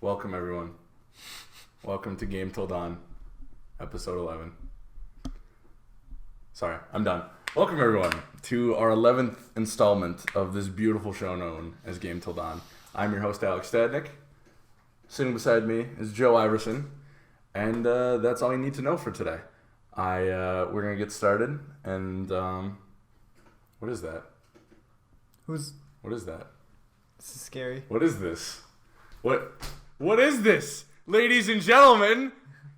Welcome, everyone. Welcome to Game TIl Dawn, episode 11. Sorry, I'm done. Welcome, everyone, to our 11th installment of this beautiful show known as Game TIl Dawn. I'm your host, Alex Stadnick. Sitting beside me is Joe Iverson, and that's all you need to know for today. We're going to get started, and what is that? What is that? This is scary. What is this? What is this? Ladies and gentlemen,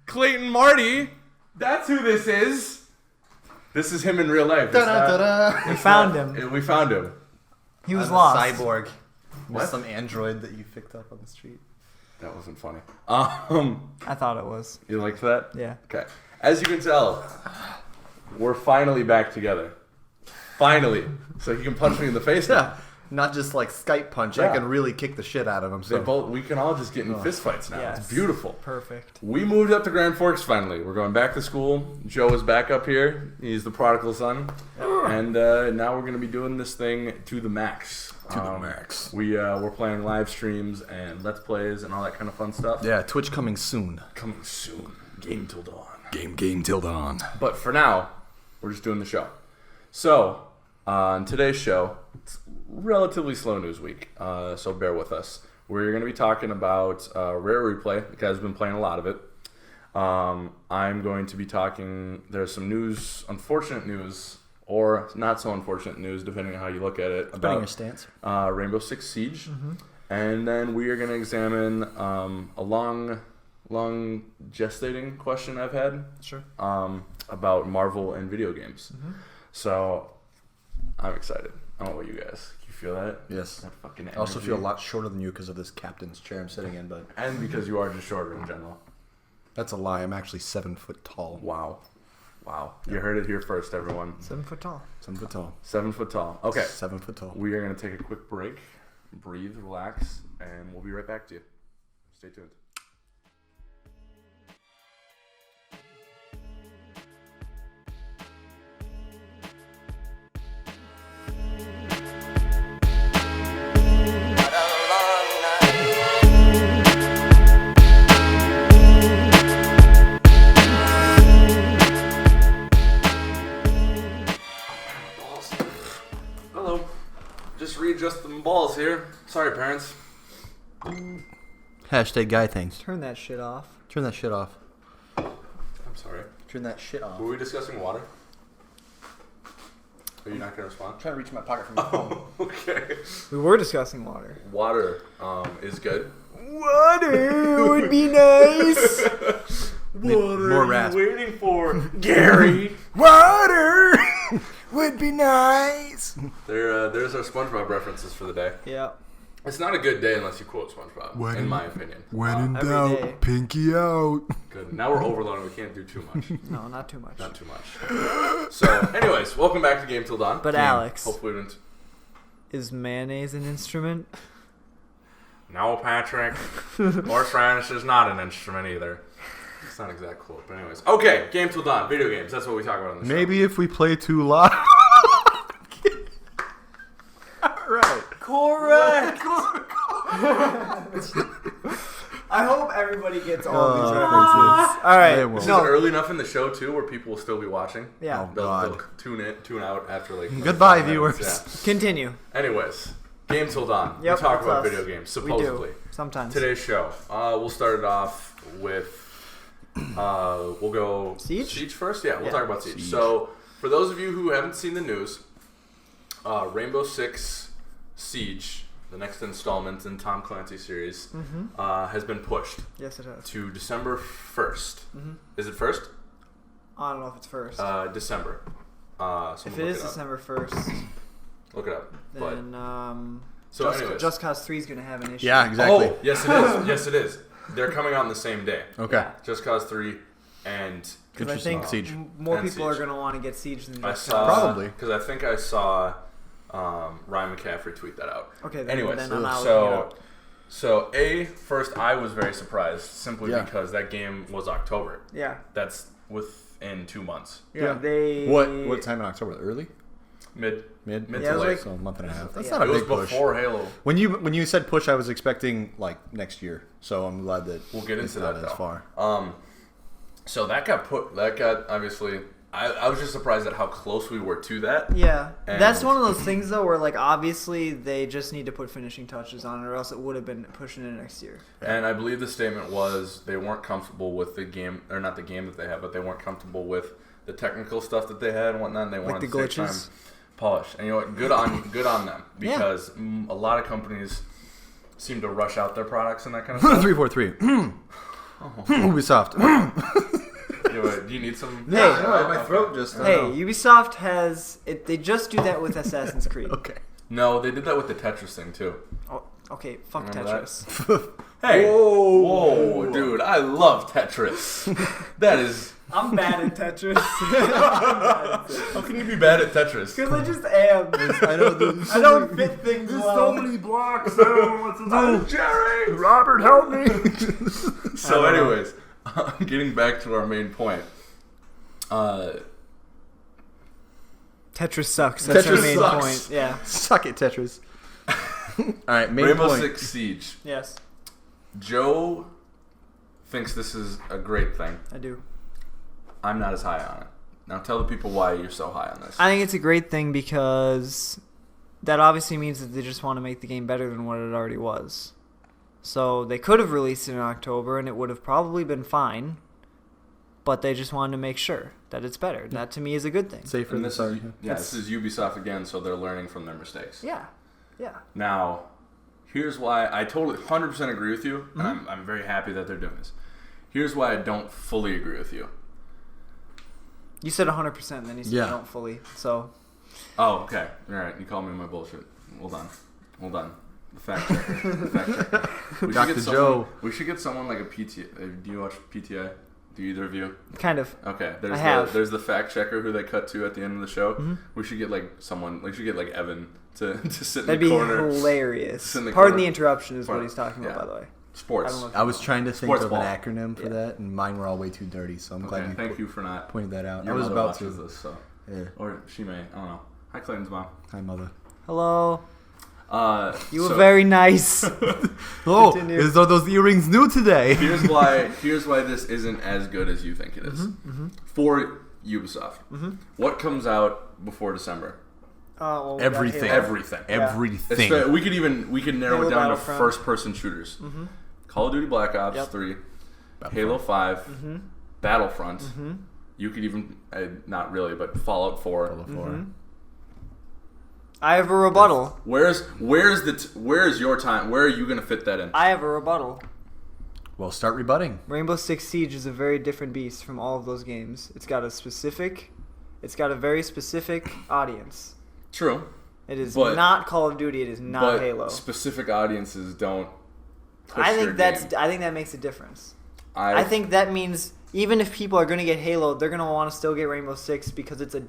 Clayton Marty. That's who this is. This is him in real life. We found him. We found him. He was lost. Cyborg. What? With some android that you picked up on the street. That wasn't funny. I thought it was. You liked that? Yeah. Okay. As you can tell, we're finally back together. Finally. So he can punch me in the face now. Yeah. Not just like Skype punch. Yeah. I can really kick the shit out of him. So. We can all just get in fistfights now. Yes. It's beautiful. Perfect. We moved up to Grand Forks finally. We're going back to school. Joe is back up here. He's the prodigal son. And now we're going to be doing this thing to the max. We're playing live streams and Let's Plays and all that kind of fun stuff. Yeah, Twitch coming soon. Coming soon. Game TIl Dawn. Game TIl Dawn. But for now, we're just doing the show. So, on today's show, it's relatively slow news week, so bear with us. We're going to be talking about Rare Replay, because I've been playing a lot of it. I'm going to be talking, there's some news, unfortunate news, or not so unfortunate news, depending on how you look at it, Depending on your about stance. Rainbow Six Siege. Mm-hmm. And then we are going to examine a long gestating question I've had. Sure. About Marvel and video games. Mm-hmm. So, I'm excited. I don't know about you guys. Can you feel that? Yes. That fucking energy. I also feel a lot shorter than you because of this captain's chair I'm sitting in, but And because you are just shorter in general. that's a lie. I'm actually 7 foot tall. Wow. You heard it here first, everyone. 7 foot tall. 7 foot tall. 7 foot tall. Okay. 7 foot tall. We are going to take a quick break, breathe, relax, and we'll be right back to you. Stay tuned. Just readjusting the balls here. Sorry, parents. Hashtag guy things. Turn that shit off. Turn that shit off. I'm sorry. Turn that shit off. Were we discussing water? Are you not going to respond? I'm trying to reach my pocket from my phone. Okay. We were discussing water. Water is good. Water would be nice. What More are rasp. you waiting for, Gary? Water would be nice. There's our SpongeBob references for the day. Yeah. It's not a good day unless you quote SpongeBob, in my opinion. When in every doubt, day. pinky out. Good. Now we're overloading. We can't do too much. No, not too much. Not too much. So, anyways, welcome back to Game TIl Dawn. But Alex, Hopefully we didn't... is mayonnaise an instrument? No, Patrick. Horseradish is not an instrument either. It's not an exact quote, but anyways. Okay, Game TIl Dawn. Video games. That's what we talk about on the show. Maybe if we play too loud. Right. Correct. I hope everybody gets all these references. All right. They will. Is it early enough in the show, too, where people will still be watching? Yeah. Oh, They'll God. tune out after, like... Goodbye, 5 minutes, viewers. Continue. Yeah. Anyways, Game TIl Dawn. Yep, we talk that's about us. video games, We supposedly. do. Sometimes. Today's show. We'll start it off with... we'll go... Siege? Siege first? Yeah, we'll Yeah. talk about Siege. So, for those of you who haven't seen the news, Rainbow Six Siege, the next installment in Tom Clancy series, has been pushed Yes, it has. to December 1st. Mm-hmm. Is it 1st? I don't know if it's first. December. If it is December 1st, Look it up. But, then so anyways. Just Cause 3 is going to have an issue. Yeah, exactly. Oh, yes it is. Yes it is. They're coming out on the same day. Okay. Yeah. Just Cause 3 and... Because I think Siege. more And people are Siege. going to want to get Siege than I Just saw... Cause. Probably. Because I think I saw Ryan McCaffrey tweet that out. Okay, then, Anyways, then I'm not looking it up. so first I was very surprised simply because that game was October. Yeah. That's within 2 months. Yeah. They... What time in October? Early? Mid Mid to Yeah, it was late. like- So a month and a half. That's Yeah. not a It was big push. before Halo. When you said push, I was expecting like next year. So I'm glad that We'll get it's into not that as though. far. So that got obviously. I was just surprised at how close we were to that. Yeah, And- that's one of those things though, where like obviously they just need to put finishing touches on it, or else it would have been pushing it next year. And I believe the statement was they weren't comfortable with the game, or not the game that they had, but they weren't comfortable with the technical stuff that they had and whatnot. And they wanted the to take time glitches. polish. And you know what? Good on them, because a lot of companies seem to rush out their products and that kind of stuff. 343. Ubisoft. Do you need some? Hey, my throat just. Hey, Ubisoft has it. They just do that with Assassin's Creed. Okay. No, they did that with the Tetris thing too. Oh, okay, fuck Remember that? Tetris. Hey, whoa, dude! I love Tetris. That is. I'm bad at Tetris. How can you be bad at Tetris? Because I just am. I know. I don't fit things well. blocks. Jerry. Robert, help me. So, anyways, getting back to our main point. Tetris sucks. That's Tetris our main sucks. point. Yeah. Suck it, Tetris. All right, main Rainbow point. Six Siege. Yes, Joe thinks this is a great thing. I do. I'm not as high on it. Now tell the people why you're so high on this. I think it's a great thing because that obviously means that they just want to make the game better than what it already was. So they could have released it in October and it would have probably been fine, but they just wanted to make sure that it's better. That to me is a good thing. Safer And than this sorry. is, this is Ubisoft again, so they're learning from their mistakes. Yeah, yeah. Now, here's why I totally 100% agree with you, and I'm very happy that they're doing this. Here's why I don't fully agree with you. You said 100%, and then you said Yeah. you don't fully. So Oh, okay. All right. You called me my bullshit. Hold on. The fact checker. We should Dr. get Joe. We should get someone like a PTA. Do you watch PTA? Do either of you? kind of. Okay. I have. There's the fact checker who they cut to at the end of the show. We should get like someone. We should get like Evan to sit in That'd the be corner. hilarious. Sit in the Pardon corner. the interruption is what Pardon. he's talking about, Yeah. by the way. Sports. I don't know if I was trying to think Sports of ball. an acronym for Yeah. that, and mine were all way too dirty. So I'm glad Okay. you Thank you for not. pointed that out. Your I was mother about watches to. this, so Yeah. or she may. I don't know. Hi, Clayton's mom. Hi, mother. Hello. You were so- very nice. Oh, Continue. is those earrings new today? Here's why this isn't as good as you think it is. For Ubisoft. What comes out before December? Well, we got Everything. Halo. Everything. Everything. We could narrow Halo it down to Battlefront. first person shooters. Call of Duty Black Ops Yep. 3, Halo 5, Battlefront. Mm-hmm. You could even not really, but Fallout 4. I have a rebuttal. Where's your time? Where are you going to fit that in? I have a rebuttal. Well, start rebutting. Rainbow Six Siege is a very different beast from all of those games. It's got a very specific audience. True. It is But- not Call of Duty. It is not But Halo. specific audiences don't push I their think that's. game. I think that makes a difference. I I think that means even if people are going to get Halo, they're going to want to still get Rainbow Six because it's a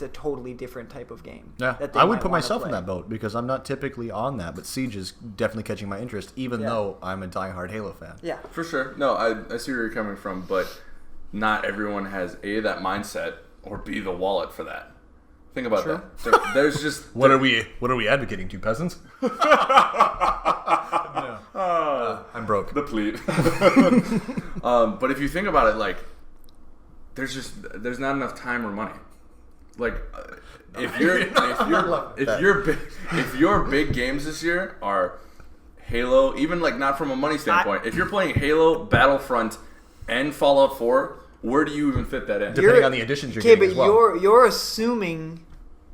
totally different type of game. Yeah, that they I would might put wanna myself in play. that boat because I'm not typically on that, but Siege is definitely catching my interest, even Yeah. though I'm a diehard Halo fan. Yeah. For sure. No, I see where you're coming from, but not everyone has A, that mindset, or B, the wallet for that. Think about True. that. There's just... What are we advocating to, peasants? I'm broke. The pleat. But if you think about it, like, there's not enough time or money. Like, if your big games this year are Halo, even like not from a money standpoint, if you're playing Halo, Battlefront, and Fallout 4, where do you even fit that in? Depending on the additions you're Okay, getting but as well. you're assuming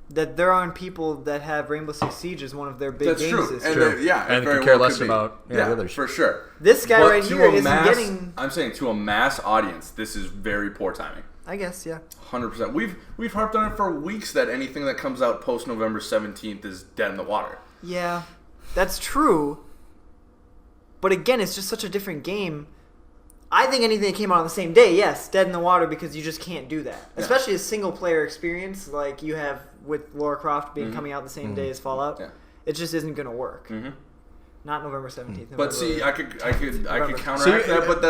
that there aren't people that have Rainbow Six Siege as one of their big That's games true. this And year. yeah, And it very could care well less could be. about the others. For sure. This guy But right to here a isn't mass, getting. I'm saying to a mass audience, this is very poor timing. I guess, yeah. 100%. We've harped on it for weeks that anything that comes out post November 17th is dead in the water. Yeah, that's true. But again, it's just such a different game. I think anything that came out on the same day, yes, dead in the water because you just can't do that. Yeah. Especially a single player experience like you have with Lara Croft being coming out the same day as Fallout. Yeah. It just isn't going to work. Mm-hmm. Not November 17th. But see, I could November. counteract that. But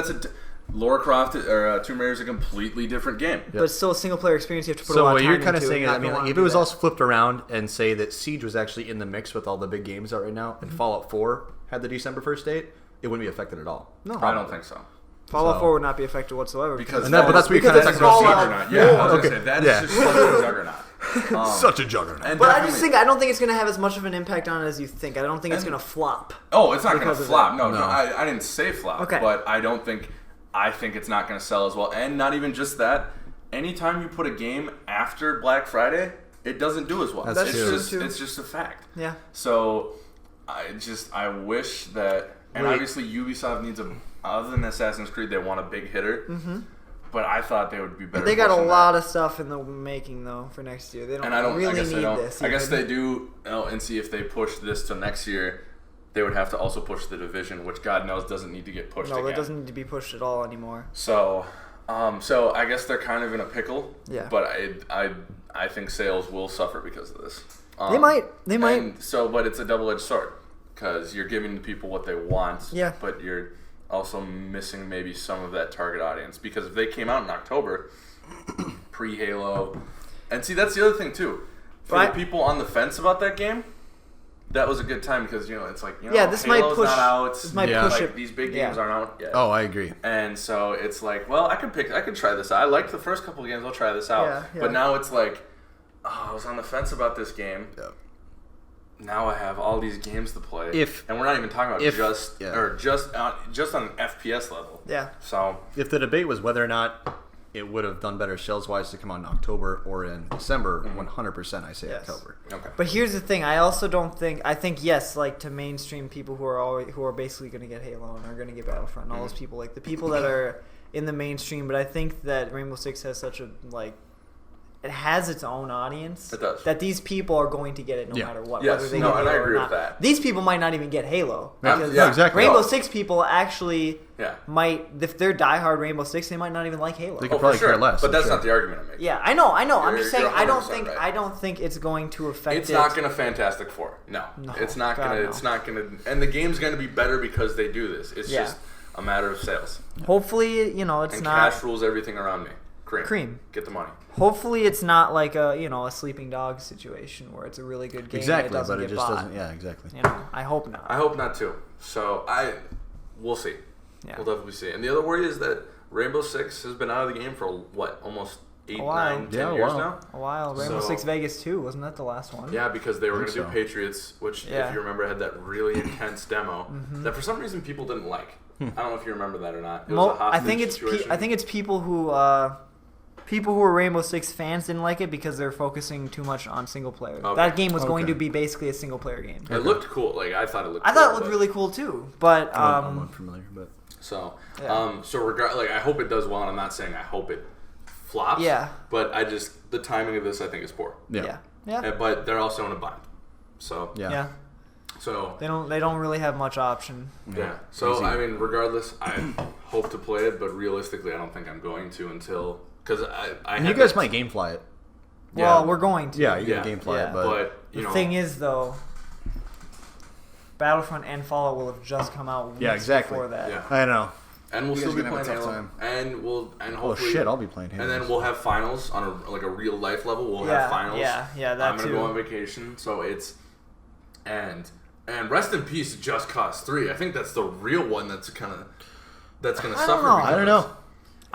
Lara Croft or Tomb Raider is a completely different game. But it's still a single player experience. You have to put a So lot of what time you're into. kind of saying is, You're I not mean, gonna like, wanna if do it was that. also flipped around and say that Siege was actually in the mix with all the big games out right now, and Fallout 4 had the December 1st date, it wouldn't be affected at all. No. I don't think so. Fallout 4 would not be affected whatsoever. Because but that's what you kind of that's said. a Fallout juggernaut. Yeah, I was Okay. gonna say that Yeah. is just such a juggernaut. Such a juggernaut. And But I just definitely- think I don't think it's going to have as much of an impact on it as you think. I don't think it's going to flop. Oh, it's not going to because of flop. that. No, No. I didn't say flop. Okay. But I think it's not going to sell as well. And not even just that. Anytime you put a game after Black Friday, it doesn't do as well. That's true. It's just a fact. Yeah. So I wish that, and Wait. obviously Ubisoft needs other than Assassin's Creed, they want a big hitter. Mm-hmm. But I thought they would be better. They got a pushing lot that. of stuff in the making though for next year. They don't, And I really guess need they don't. this. I guess even. they do. And see if they push this to next year, they would have to also push the Division, which God knows doesn't need to get pushed No, again. that doesn't need to be pushed at all anymore. So, so I guess they're kind of in a pickle. Yeah. But I think sales will suffer because of this. They might. They might. And so, but it's a double-edged sword because you're giving the people what they want. Yeah. But you're also missing maybe some of that target audience because if they came out in October, pre-Halo, and see that's the other thing too. For Right. the people on the fence about that game, that was a good time because it's like Yeah, this might Halo's push- not out. this might Yeah. push like, it. these big Yeah. games aren't out yet. Oh, I agree. And so it's like, well, I could try this out. I liked the first couple of games. I'll try this out. Yeah, yeah. But now it's like, I was on the fence about this game. Yeah. Now I have all these games to play. And we're not even talking about just on an FPS level. Yeah. So If the debate was whether or not it would have done better sales-wise to come out in October or in December, 100% I say Yes. October. okay. But here's the thing. I also don't think. I think yes, like to mainstream people who are basically going to get Halo and are going to get Battlefront, and all those people, like the people that are in the mainstream. But I think that Rainbow Six has such a it has its own audience. It does. That these people are going to get it no Yeah. matter what. Yes, whether they no, get and I Halo or agree with not. that. These people might not even get Halo. Yeah, Because yeah, exactly. Rainbow No. Six people actually Yeah. might, if they're diehard Rainbow Six, they might not even like Halo. They could for probably sure. care less. But I'm that's sure. not the argument I'm making. Yeah, I know. I'm You're- just saying you're I don't 100% think right. it's going to affect It's it. not going to Fantastic Four. No. No, It's not God, going to. no. It's not going to. And the game's going to be better because they do this. It's Yeah. just a matter of sales. Hopefully, it's And not. cash rules everything around me. Cream. Get the money. Hopefully, it's not like a sleeping dog situation where it's a really good game. Exactly, and it doesn't but it get just bought. doesn't. Yeah, exactly. I hope not. I hope not too. So we'll see. Yeah. We'll definitely see. And the other worry is that Rainbow Six has been out of the game for what, almost 8, A while. 9, 10 Yeah, a years while. now. A while. Rainbow So- Six Vegas 2, wasn't that the last one? Yeah, because they were I going to think do so. Patriots, which, Yeah. if you remember, had that really intense demo that for some reason people didn't like. I don't know if you remember that or not. It was a I hostage think it's situation. I think it's people who are Rainbow Six fans didn't like it because they're focusing too much on single player. Okay. That game was going Okay. to be basically a single player game. It looked cool. Like I thought it looked. I thought it cool, looked but- really cool too, but I'm unfamiliar, but So, Yeah. I hope it does well, and I'm not saying I hope it flops. Yeah. But the timing of this, I think, is poor. yeah, yeah, But they're also in a bind. So, yeah. So, They don't really have much option. yeah. So, Easy. I mean, regardless, I hope to play it, but realistically, I don't think I'm going to until because I And have you guys that- might gamefly it. Yeah. Well, we're going to. Yeah, you Yeah. can gamefly Yeah. it, but But The you know, thing is, though, Battlefront and Fallout will have just come out weeks Yeah, exactly. before that. yeah. I know. And we'll You still guys be are gonna playing have a Halo, tough and Oh hopefully, shit, I'll be playing Halo. and then we'll have finals on a real life level. We'll Yeah, have finals. yeah, that I'm gonna too. go on vacation, so it's and rest in peace, Just Cause 3. I think that's the real one that's gonna suffer. know. because I don't know.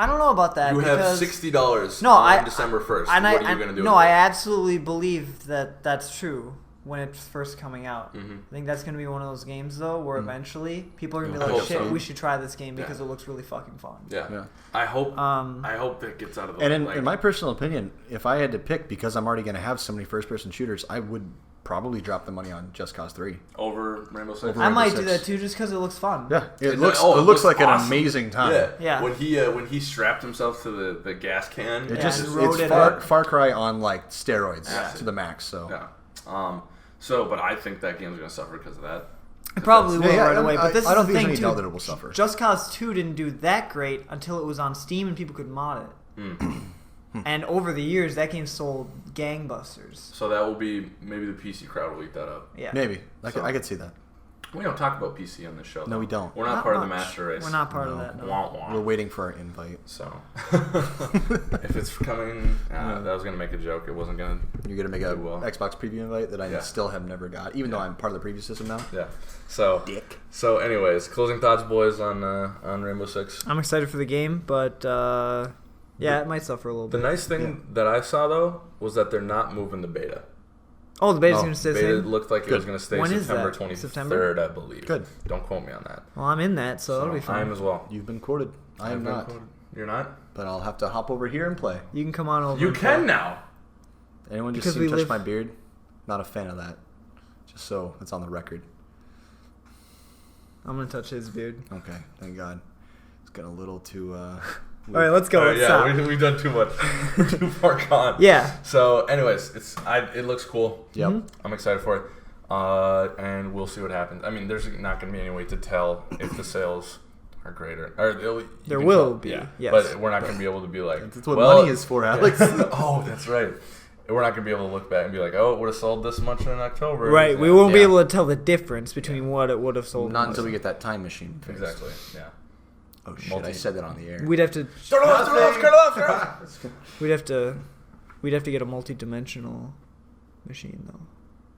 I don't know about that. You have because $60 No, on I- December 1st. And What are you gonna do? No, with I it? absolutely believe that that's true when it's first coming out. Mm-hmm. I think that's going to be one of those games, though, where eventually people are going to I be like, hope shit, so. we should try this game Yeah. because it looks really fucking fun. Yeah. Yeah. I hope. Um, I hope that gets out of the And way. in my personal opinion, if I had to pick, because I'm already going to have so many first-person shooters, I would probably drop the money on Just Cause 3. over Rainbow Six. Over I might Rainbow do Six. that, too, just because it looks fun. Yeah, it It looks looks like an awesome. amazing time. Yeah. Yeah. When he strapped himself to the gas can. It Yeah, just just rode it's it far, out. Far Cry on like steroids Yeah. to the max. So Yeah. But I think that game's gonna suffer because of that. It probably will Yeah, right away, but this I is don't the think thing, there's any too. doubt that it will suffer. Just Cause 2 didn't do that great until it was on Steam and people could mod it. Hmm. And over the years, that game sold gangbusters. So that will be maybe the PC crowd will eat that up. Yeah. Maybe I So- could see that. We don't talk about PC on this show. No, though. we don't. We're not Not part of the much. master race. We're not part of that. No. Wah, wah. We're waiting for our invite. So, if it's coming, that was gonna make a joke. It wasn't gonna. You're gonna make a do well. Xbox preview invite that I Yeah. still have never got, even though I'm part of the preview system now. Yeah. So, Dick. So, anyways, closing thoughts, boys, on Rainbow Six. I'm excited for the game, but yeah, it might suffer a little The bit. nice thing that I saw though was that they're not moving the beta. Oh, the beta's Oh, going to stay the Beta same? looked like it was going to stay When is September that? 23rd, September? I believe. Good. Don't quote me on that. Well, I'm in that, so that'll be fun. I am as well. You've been courted. I am I've been not. quoted. You're not? But I'll have to hop over here and play. You can come on over. You and can play. now. Anyone just Because see we me touch live- my beard? Not a fan of that. Just so it's on the record. I'm going to touch his beard. Okay, thank God. It's getting a little too. All right, let's go. All right, Let's yeah, stop. we've done too much. We're too far gone. Yeah. So, anyways, it looks cool. Yep. Mhm. I'm excited for it. And we'll see what happens. I mean, there's not going to be any way to tell if the sales are greater. There will be, Yeah. yes. But we're not going to be able to be like. That's what well, money is for, Alex. Oh, that's right. We're not going to be able to look back and be like, oh, it would have sold this much in October. Right, we Yeah. won't be Yeah. able to tell the difference between what it would have sold. Not and until what we get that time machine. fixed. Exactly, yeah. Oh shit! I said that on the air. We'd have to. Turn it off, turn it off, turn it off, turn it off. We'd have to. We'd have to get a multi-dimensional machine though,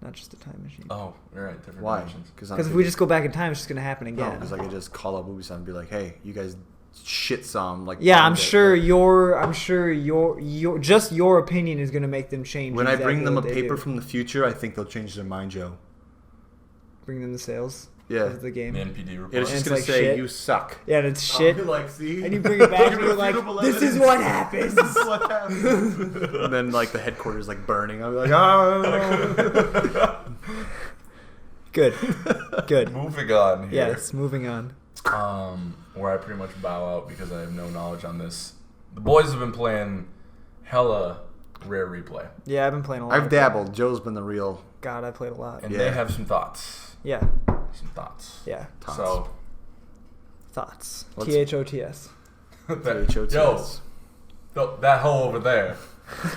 not just a time machine. Oh, you're right. Different Why? dimensions. Because if we just go back in time, it's just gonna happen again. because I could just call up Ubisoft and be like, "Hey, you guys shit some like." Yeah, I'm bombed it." sure your just your opinion is gonna make them change. When I bring exactly them a what they paper do. from the future, I think they'll change their mind, Joe. bring them the sales. Yeah. Of the game. The NPD report. It's And just it's gonna like say shit. you suck. Yeah, and it's shit. Like, see, And you bring it back and you're like, Irrefutable this is evidence. what happens. This is what happens. And then like the headquarters like burning. I'll be like, oh. Good. Good. Moving on here. Yes, moving on. Where I pretty much bow out because I have no knowledge on this. The boys have been playing hella Rare Replay, Yeah, I've been playing a lot. I've of dabbled. Joe's been the real. God, I played a lot. and Yeah. they have some thoughts. Yeah. Some thoughts. Yeah. Tots. So, Thoughts. Let's- THOTS. THOTS. That hoe over there.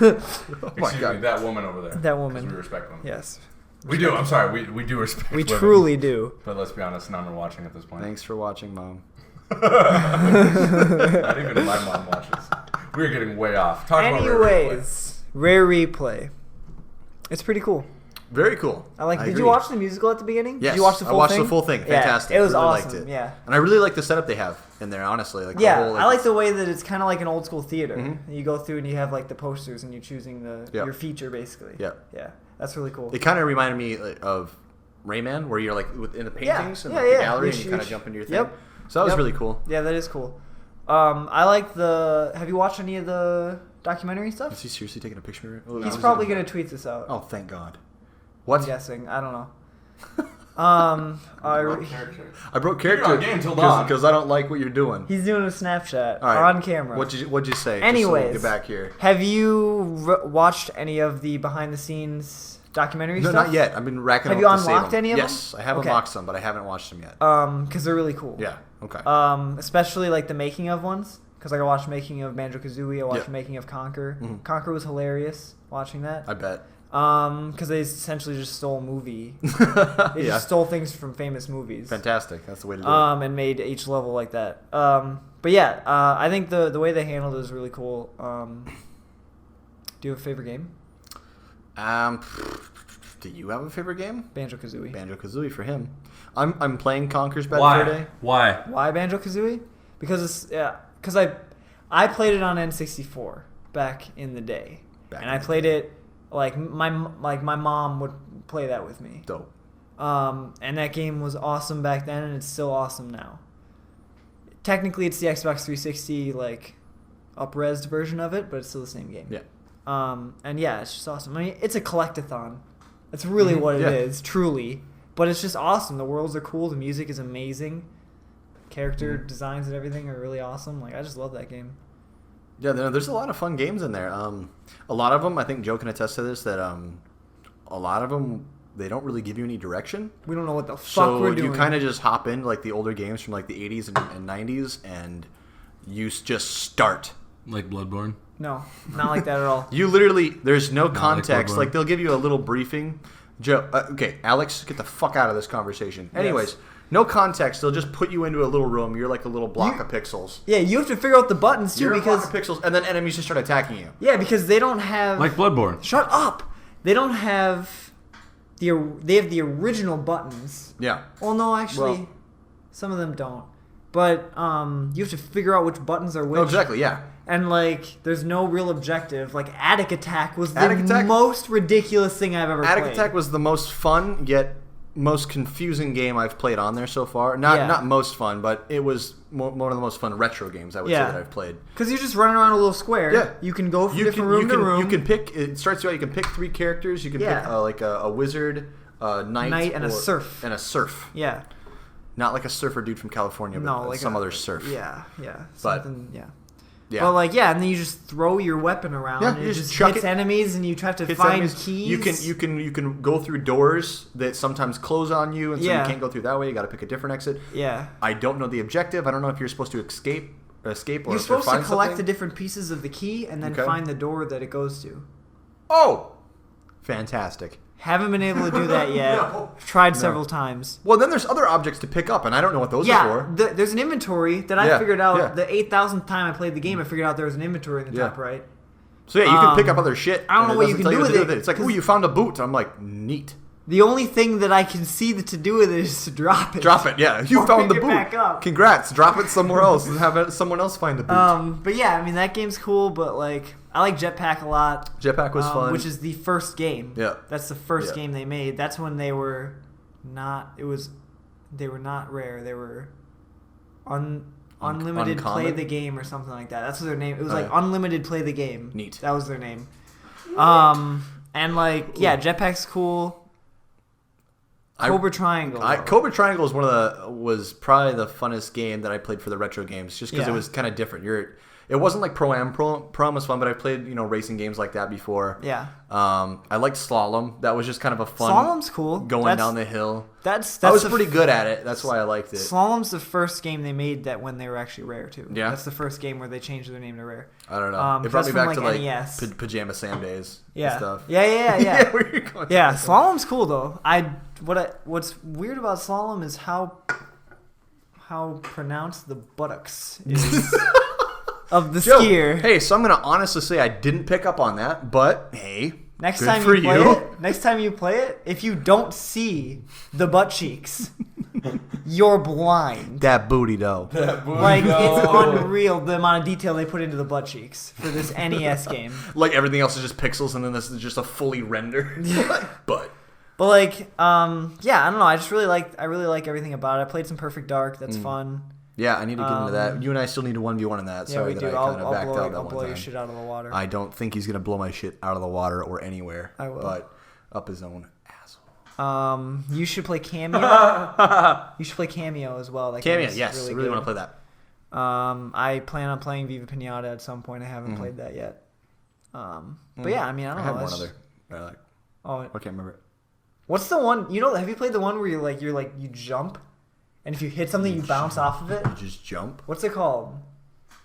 Oh my Excuse God. me, that woman over there. That woman. 'Cause we respect them. Yes. We do. I'm sorry. We do respect. We women. truly do. But let's be honest, none are watching at this point. Thanks for watching, Mom. Not even my mom watches. We're getting way off. Talk about Rare Replay. Anyways, Rare Replay. It's pretty cool. Very cool. I like. Did agree. you watch the musical at the beginning? Yes, Did you watch the full I watched thing? the full thing. Yeah, Fantastic. it was really awesome. Liked it. Yeah. And I really like the setup they have in there. Honestly, like Yeah, the whole, I like the way that it's kind of like an old school theater. Mhm. You go through and you have like the posters and you're choosing Yeah. your feature basically. Yeah. Yeah, that's really cool. It kind of reminded me of Rayman, where you're like in the paintings and Yeah, like, yeah. the gallery, and You you kind of sh- jump into your thing. Yep. So that was Yep. really cool. Yeah, that is cool. I like the. Have you watched any of the documentary Is stuff? he seriously taking a picture? Oh, He's no, probably gonna tweet this out. Oh, thank God. I'm What? guessing. I don't know. Wrong I- character. I broke You're character on Game TIl Dawn. because I don't like what you're doing. he's doing a Snapchat All right. on camera. What'd you say? Anyways. Just so we get back here. Have you watched any of the behind the scenes documentary No, stuff? not yet. I've been racking Have them you up to save unlocked them. any of them? Yes, I have Okay. unlocked some, but I haven't watched them yet. Because they're really cool. Yeah. Okay. Especially like the making of ones. Because like I watched making of Banjo-Kazooie. I watched Yep. making of Conquer. Mhm. Conquer was hilarious watching that. I bet. Because they essentially just stole a movie. They Yeah. just stole things from famous movies. Fantastic. That's the way to do And made each level like that. But yeah, I think the way they handled it is really cool. Do you have a favorite game? it. Do you have a favorite game? Banjo-Kazooie. Banjo-Kazooie for him. I'm playing Conker's Bad Why? Fur Day. Why? Why Banjo-Kazooie? Because I played it on N64 back in the day. Back and in I the played it like my mom would play that with me. Dope. And that game was awesome back then, and it's still awesome now. Technically, it's the Xbox 360 like up-resed version of it, but it's still the same game. Yeah. And yeah, it's just awesome. I mean, it's a collectathon. That's really Mhm, what it yeah. is, truly. But it's just awesome. The worlds are cool. The music is amazing. Character Mhm. designs and everything are really awesome. Like I just love that game. Yeah, there's a lot of fun games in there. A lot of them, I think Joe can attest to this, that a lot of them, they don't really give you any direction. We don't know what the fuck So we're doing. you kind of just hop in like the older games from like the 80s and 90s, and you just start. Like Bloodborne. No, not like that at all. You literally, there's no like context. Bloodborne. Like they'll give you a little briefing, Joe, okay, Alex, get the fuck out of this conversation. Anyways, no context. They'll just put you into a little room. You're like a little block of pixels. Yeah, you have to figure out the buttons too You're because a block of pixels, and then enemies just start attacking you. yeah, because they don't have Like Bloodborne. Shut up. They don't have they have the original buttons. Yeah. Well, no, actually, Well- some of them don't. But you have to figure out which buttons are which. Oh, exactly. Yeah. And like, there's no real objective. Like, Attic Attack was the Attic Attack- most ridiculous thing I've ever Attic played. Attack was the most fun yet most confusing game I've played on there so far. Not most fun, but it was one of the most fun retro games I would say that I've played. Because you're just running around a little square. Yeah. You can go from different room to room. You can pick. It starts you out. You can pick 3 characters. You can pick like a wizard, knight, and a surf. and a surf. Yeah. Not like a surfer dude from California, but No, like some other surf. Yeah. But- Something, yeah. Yeah. But like, and then you just throw your weapon around. Yeah, and you it just just chuck hits it- enemies, and you try to Hits find enemies. keys. You can go through doors that sometimes close on you, and so you Yeah. can't go through that way. You got to pick a different exit. Yeah. I don't know the objective. I don't know if you're supposed to escape, or You're or supposed to find collect the something. different pieces of the key and then Okay. find the door that it goes to. Oh, fantastic. Haven't been able to do that yet. No. Tried several times. Well, then there's other objects to pick up, and I don't know what those are Yeah, for. there's an inventory that I Yeah, figured out yeah. the 8,000th time I played the game. I figured out there was an inventory in the Yeah. top right. So yeah, you can pick up other shit. I don't and know it what you doesn't can tell do what with to it, It's like, oh, 'cause- you found a boot. I'm like, neat. The only thing that I can see to do with it is to drop it. Drop it. Yeah, you Or found the pick it boot. back up. Congrats. Drop it somewhere else and have someone else find the boot. But yeah, I mean that game's cool, but like I like Jetpack a lot. Jetpack was fun. Which is the first game. Yeah. That's the first Yeah. game they made. That's when they were not. They were not rare. They were unlimited uncommon? play the game or something like that. That's what their name. It was like yeah. unlimited play the game. Neat. That was their name. And like yeah, Jetpack's cool. Cobra Triangle. Cobra Triangle was probably the funnest game that I played for the retro games, just because Yeah. it was kind of different. It wasn't like Pro-Am. Pro-Am was fun, but I played racing games like that before. Yeah. I liked Slalom. That was just kind of a fun. Slalom's cool. Going down the hill. That's I was the pretty good at it. That's why I liked it. Slalom's the first game they made that when they were actually Rare too. Yeah. That's the first game where they changed their name to Rare. I don't know. It brought that's me from, back to like, like NES. Pajama Sam days Yeah. and stuff. Yeah. where you're going Yeah, to- Slalom's cool though. What's weird about Slalom is how pronounced the buttocks is of the Joe, skier. hey, so I'm gonna honestly say I didn't pick up on that, but hey, Next good time for you play it, if you don't see the butt cheeks, you're blind. that booty though. Like it's unreal the amount of detail they put into the butt cheeks for this NES game. Like everything else is just pixels, and then this is just a fully rendered. But like, yeah, I don't know. I really like everything about it. I played some Perfect Dark. That's fun. yeah, I need to get into that. You and I still need to 1v1 in that. Yeah, Sorry we that do. I kind of backed out that I'll one blow time. your shit out of the water. I don't think he's gonna blow my shit out of the water or anywhere. I will. But up his own asshole. You should play Cameo. You should play Cameo as well. That game Cameo, is yes, really I really good. want to play that. I plan on playing Viva Pinata at some point. I haven't played that yet. But yeah, I mean, I don't I know. had one It's- other. I like. Oh, I can't remember. what's the one? Have you played the one where you jump, and if you hit something, you bounce off of it? You just jump. What's it called?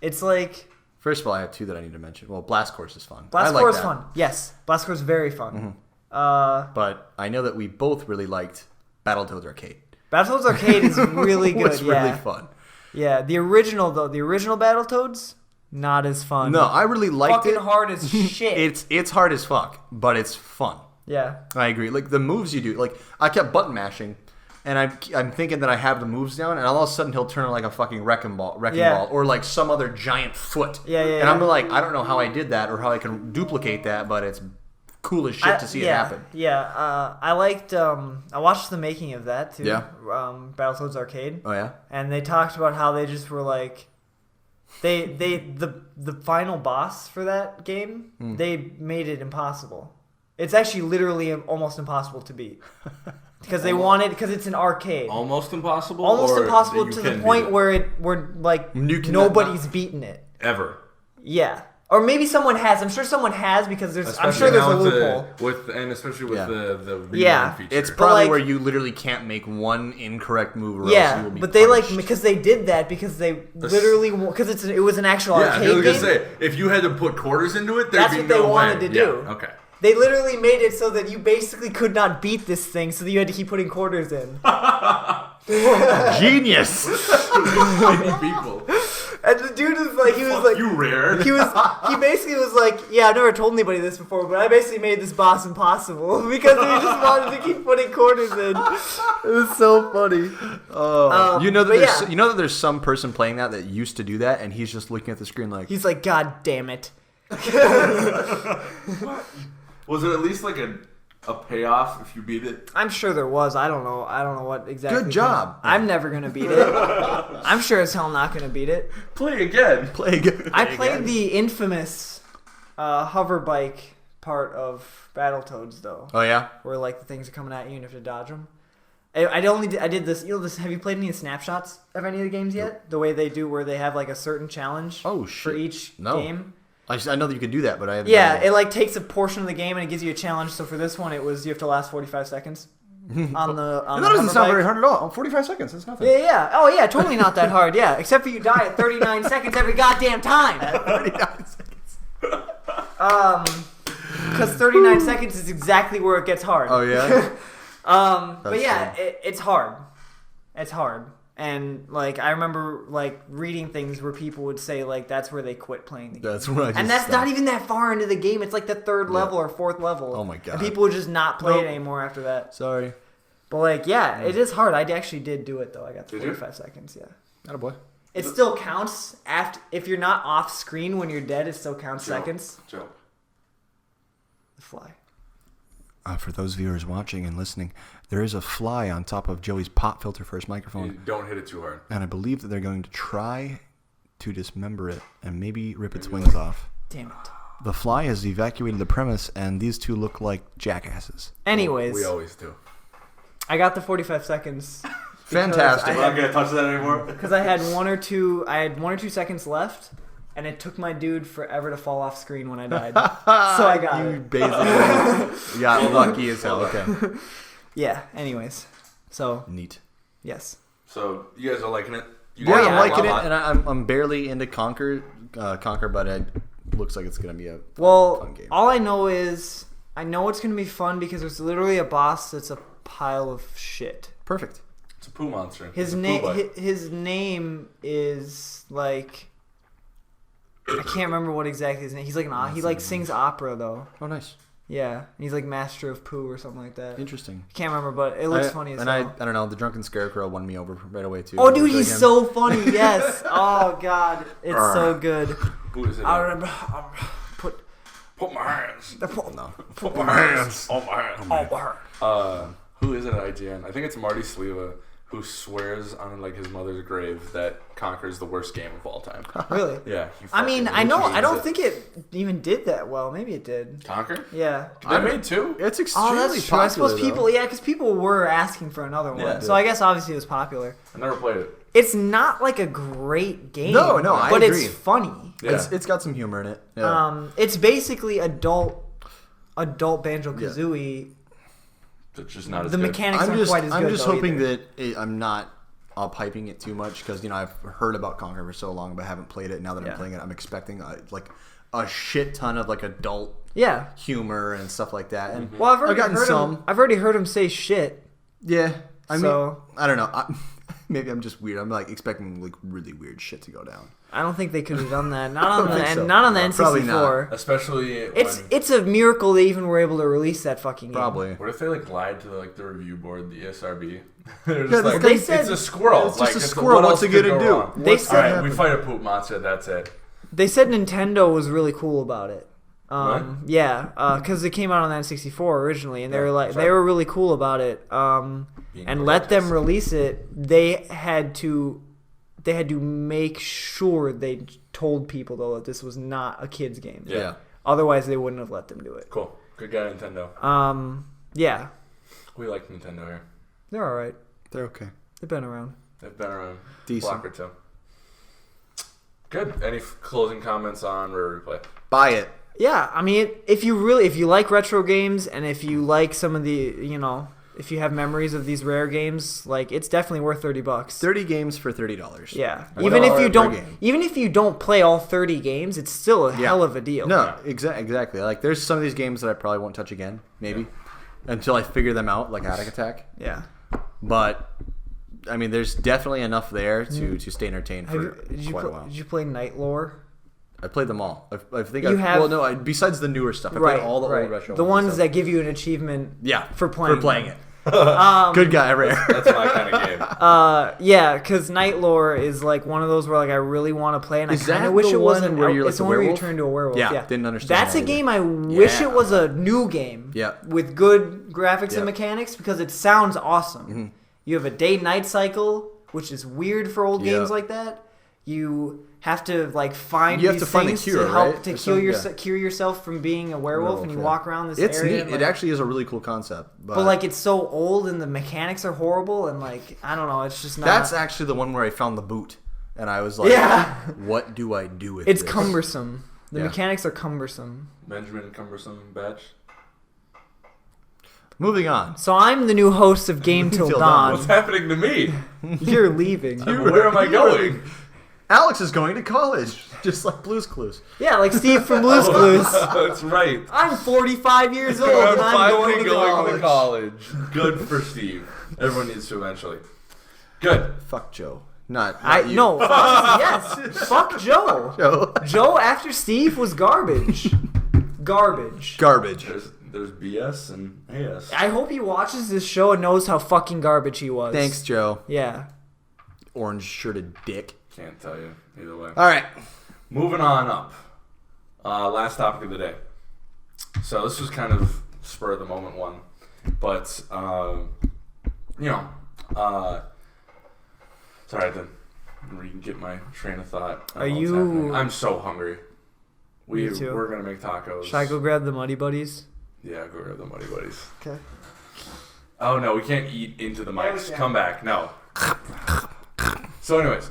It's like First of all, I have 2 that I need to mention. Well, Blast Course is fun. Blast I like Course that. fun. Yes, Blast Course is very fun. But I know that we both really liked Battletoads Arcade. Battletoads Arcade is really good. It's yeah. really fun. Yeah, the original Battletoads, not as fun. No, I really liked fucking it. hard as shit. It's hard as fuck, but it's fun. Yeah. I agree. Like the moves you do, like I kept button mashing, and I'm thinking that I have the moves down, and all of a sudden he'll turn like a fucking wrecking ball, or like some other giant foot. Yeah. And I'm like, I don't know how I did that or how I can duplicate that, but it's cool as shit to see it happen. Yeah. I liked. I watched the making of that too. Yeah. Battletoads Arcade. Oh yeah. And they talked about how they just were like, the final boss for that game, they made it impossible. It's actually literally almost impossible to beat. Because because it's an arcade. Almost impossible? Almost or impossible that to you the can point beat it? where like You cannot- nobody's beaten it. Ever. Yeah. Or maybe someone has. I'm sure someone has because I'm sure there's a loophole. Especially with Yeah. the rerun Yeah. feature. It's probably like- where you literally can't make one incorrect move, or else Yeah, you will be but they punished. because they did that because they literally because it was an actual yeah, I arcade was game. gonna say if you had to put quarters into it, there'd That's be what they no wanted way. to do. Yeah, okay. They literally made it so that you basically could not beat this thing, so that you had to keep putting quarters in. Genius. People. And the dude was like, You Rare. he basically was like, yeah, I've never told anybody this before, but I basically made this boss impossible because he just wanted to keep putting quarters in. It was so funny. You know that there's some person playing that used to do that, and he's just looking at the screen like He's like, God damn it. Was it at least like a payoff if you beat it? I'm sure there was. I don't know what exactly. Good job. I'm never gonna beat it. I'm sure as hell not gonna beat it. Play again. I played the infamous hover bike part of Battletoads though. Oh yeah. Where like the things are coming at you and you have to dodge them. I did this. Have you played any snapshots of any of the games yet? The way they do, where they have like a certain challenge. Oh shit. For each game. I know that you could do that, but I haven't. Yeah, it like takes a portion of the game and it gives you a challenge. So for this one, it was you have to last 45 seconds on the. That doesn't sound very hard at all. 45 seconds, that's nothing. Yeah. Oh yeah, totally not that hard. Yeah, except for you die at 39 seconds every goddamn time. 39 seconds. Because 39 seconds is exactly where it gets hard. Oh yeah. But yeah, it's hard. It's hard. And like I remember like reading things where people would say like that's where they quit playing the game. That's where and that's not even that far into the game. It's like the third level or fourth level. Oh my god. And people would just not play it anymore after that. Sorry. But like it is hard. I actually did do it though. I got the 45 seconds. Yeah. Attaboy. It still counts if you're not off screen when you're dead. It still counts seconds. Joe. The fly. For those viewers watching and listening, there is a fly on top of Joey's pop filter for his microphone. You don't hit it too hard. And I believe that they're going to try to dismember it and maybe rip its wings off. Damn it. The fly has evacuated the premise, and these two look like jackasses. Anyways. We always do. I got the 45 seconds. Fantastic. We're not going to touch that anymore. Because I had one or two seconds left. And it took my dude forever to fall off screen when I died. So I got it. You basically got lucky as hell. Okay. Yeah, anyways. So. Neat. Yes. So, you guys are liking it? I'm liking it, and I'm barely into Conquer, but it looks like it's going to be a fun game. All I know is, I know it's going to be fun because there's literally a boss that's a pile of shit. Perfect. It's a poo monster. His name is like... I can't remember what exactly his name. He's like he like sings opera though. Oh, nice. Yeah, and he's like master of poo or something like that. Interesting. I can't remember, but it looks funny as hell. I don't know. The Drunken Scarecrow won me over right away too. Oh, dude, he's so funny. Yes. Oh God, it's so good. Who is it? I remember. Put my hands. Put my hands. On my hands. Who is it at IGN? I think it's Marty Sleva, who swears on like his mother's grave that Conquer is the worst game of all time. Really? Yeah. I mean, I know. I don't think it even did that well. Maybe it did. Conquer? Yeah. I made two. It's extremely that's true. popular. I suppose people, because people were asking for another one. Yeah. So I guess obviously it was popular. I never played it. It's not like a great game. No, I but agree. It's funny. Yeah. It's got some humor in it. Yeah. It's basically adult Banjo-Kazooie. It's just not as the good. mechanics aren't quite as good. I'm just hoping that I'm not hyping it too much because I've heard about Conquer for so long, but haven't played it. Now that I'm playing it, I'm expecting a shit ton of like adult humor and stuff like that. And well, I've already heard him say shit. Yeah, I mean, I don't know. Maybe I'm just weird. I'm like expecting like really weird shit to go down. I don't think they could have done that. Not on the N64. Especially it's a miracle they even were able to release that fucking game. Probably. What if they like lied to like the review board, the ESRB? They said it's a squirrel. It's just a squirrel. What's it gonna do? They said, all right, we fight a poop monster. That's it. They said Nintendo was really cool about it. What? Yeah, because it came out on the N64 originally, and they were really cool about it. And let them release it. They had to make sure they told people though that this was not a kids game. Yeah. Otherwise, they wouldn't have let them do it. Cool. Good guy, Nintendo. Yeah. We like Nintendo here. They're all right. They're okay. They've been around. They've been around. Decent. Block or two. Good. Any closing comments on Rare Replay? Buy it. Yeah, I mean, if you like retro games and if you like some of the, if you have memories of these rare games, like it's definitely worth $30. 30 games for $30. Yeah, even if you don't play all 30 games, it's still a hell of a deal. No, exactly. Like there's some of these games that I probably won't touch again, maybe, until I figure them out, like Attic Attack. Yeah, but I mean, there's definitely enough there to stay entertained for quite a while. Did you play Night Lore? I played them all. I think besides the newer stuff, I played all the old retro. The ones that give you an achievement. For playing it. Good guy, Rare. That's my kind of game. Yeah, because Night Lore is like one of those where like I really want to play, and I kind of wish it wasn't. Where you're like it's the one where you turn into a werewolf. Yeah, didn't understand. That's a game I wish it was a new game. Yeah. With good graphics and mechanics because it sounds awesome. Mm-hmm. You have a day-night cycle, which is weird for old games like that. You have to like find these things to help to cure yourself from being a werewolf, and you walk around this area. It's neat. And, it actually is a really cool concept. But like it's so old and the mechanics are horrible, and like I don't know, it's just not. That's actually the one where I found the boot, and I was like, what do I do with It's this? cumbersome. The mechanics are cumbersome. Benjamin Cumbersome Batch. Moving on. So I'm the new host of Game TIl Dawn. What's happening to me? You're leaving. Where am I going? Alex is going to college, just like Blue's Clues. Yeah, like Steve from Blue's Clues. That's right. I'm 45 years old and I'm going to college. Good for Steve. Everyone needs to eventually. Good. Fuck Joe. Not you. No. Yes. Fuck Joe. Joe after Steve was garbage. Garbage. There's BS and AS. I hope he watches this show and knows how fucking garbage he was. Thanks, Joe. Yeah. Orange shirted dick. Can't tell you either way. All right. Moving on up. Last topic of the day. So this was kind of spur of the moment one. But, sorry, I had to get my train of thought. I'm so hungry. We're going to make tacos. Should I go grab the Muddy Buddies? Yeah, go grab the Muddy Buddies. Okay. Oh, no, we can't eat into the mics. Come back. No. So anyways,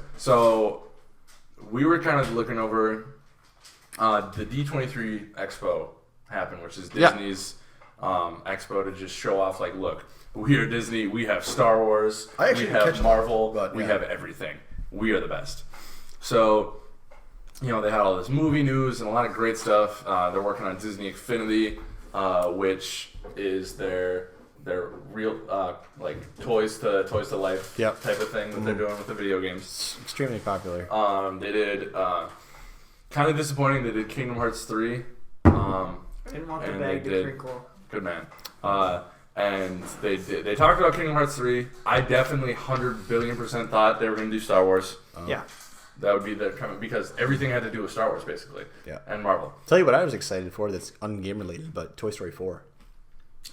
we were kind of looking over the D23 Expo happened, which is Disney's expo to just show off, like, look, we are Disney, we have Star Wars, we have Marvel, we have everything. We are the best. So, they had all this movie news and a lot of great stuff. They're working on Disney Infinity, which is their real like toys to life type of thing that they're doing with the video games. It's extremely popular. They did kind of disappointing. They did Kingdom Hearts 3. Didn't want the bag to crinkle. Good man. And they talked about Kingdom Hearts 3. I definitely 100 billion% thought they were going to do Star Wars. Yeah. That would be because everything had to do with Star Wars basically. Yeah. And Marvel. Tell you what I was excited for that's ungame related, but Toy Story 4.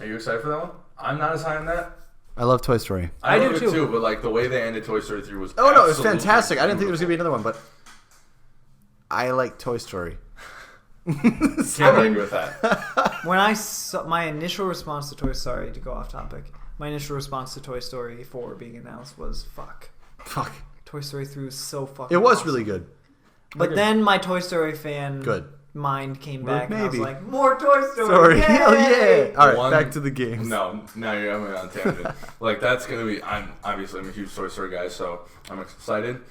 Are you excited for that one? I'm not as high on that. I love Toy Story. I do too, but like the way they ended Toy Story 3 was it was fantastic. I didn't think there was gonna be another one, but I like Toy Story. Can't argue with that. When I saw my initial response to Toy Story, to go off topic, my initial response to Toy Story 4 being announced was fuck. Toy Story 3 was so fucking. It was awesome. really good. But then my Toy Story fan mind came back, and I was like, more Toy Story. Hell yeah! All right, back to the games. No, now you're on tangent. Like that's gonna be. I'm a huge Toy Story guy, so I'm excited.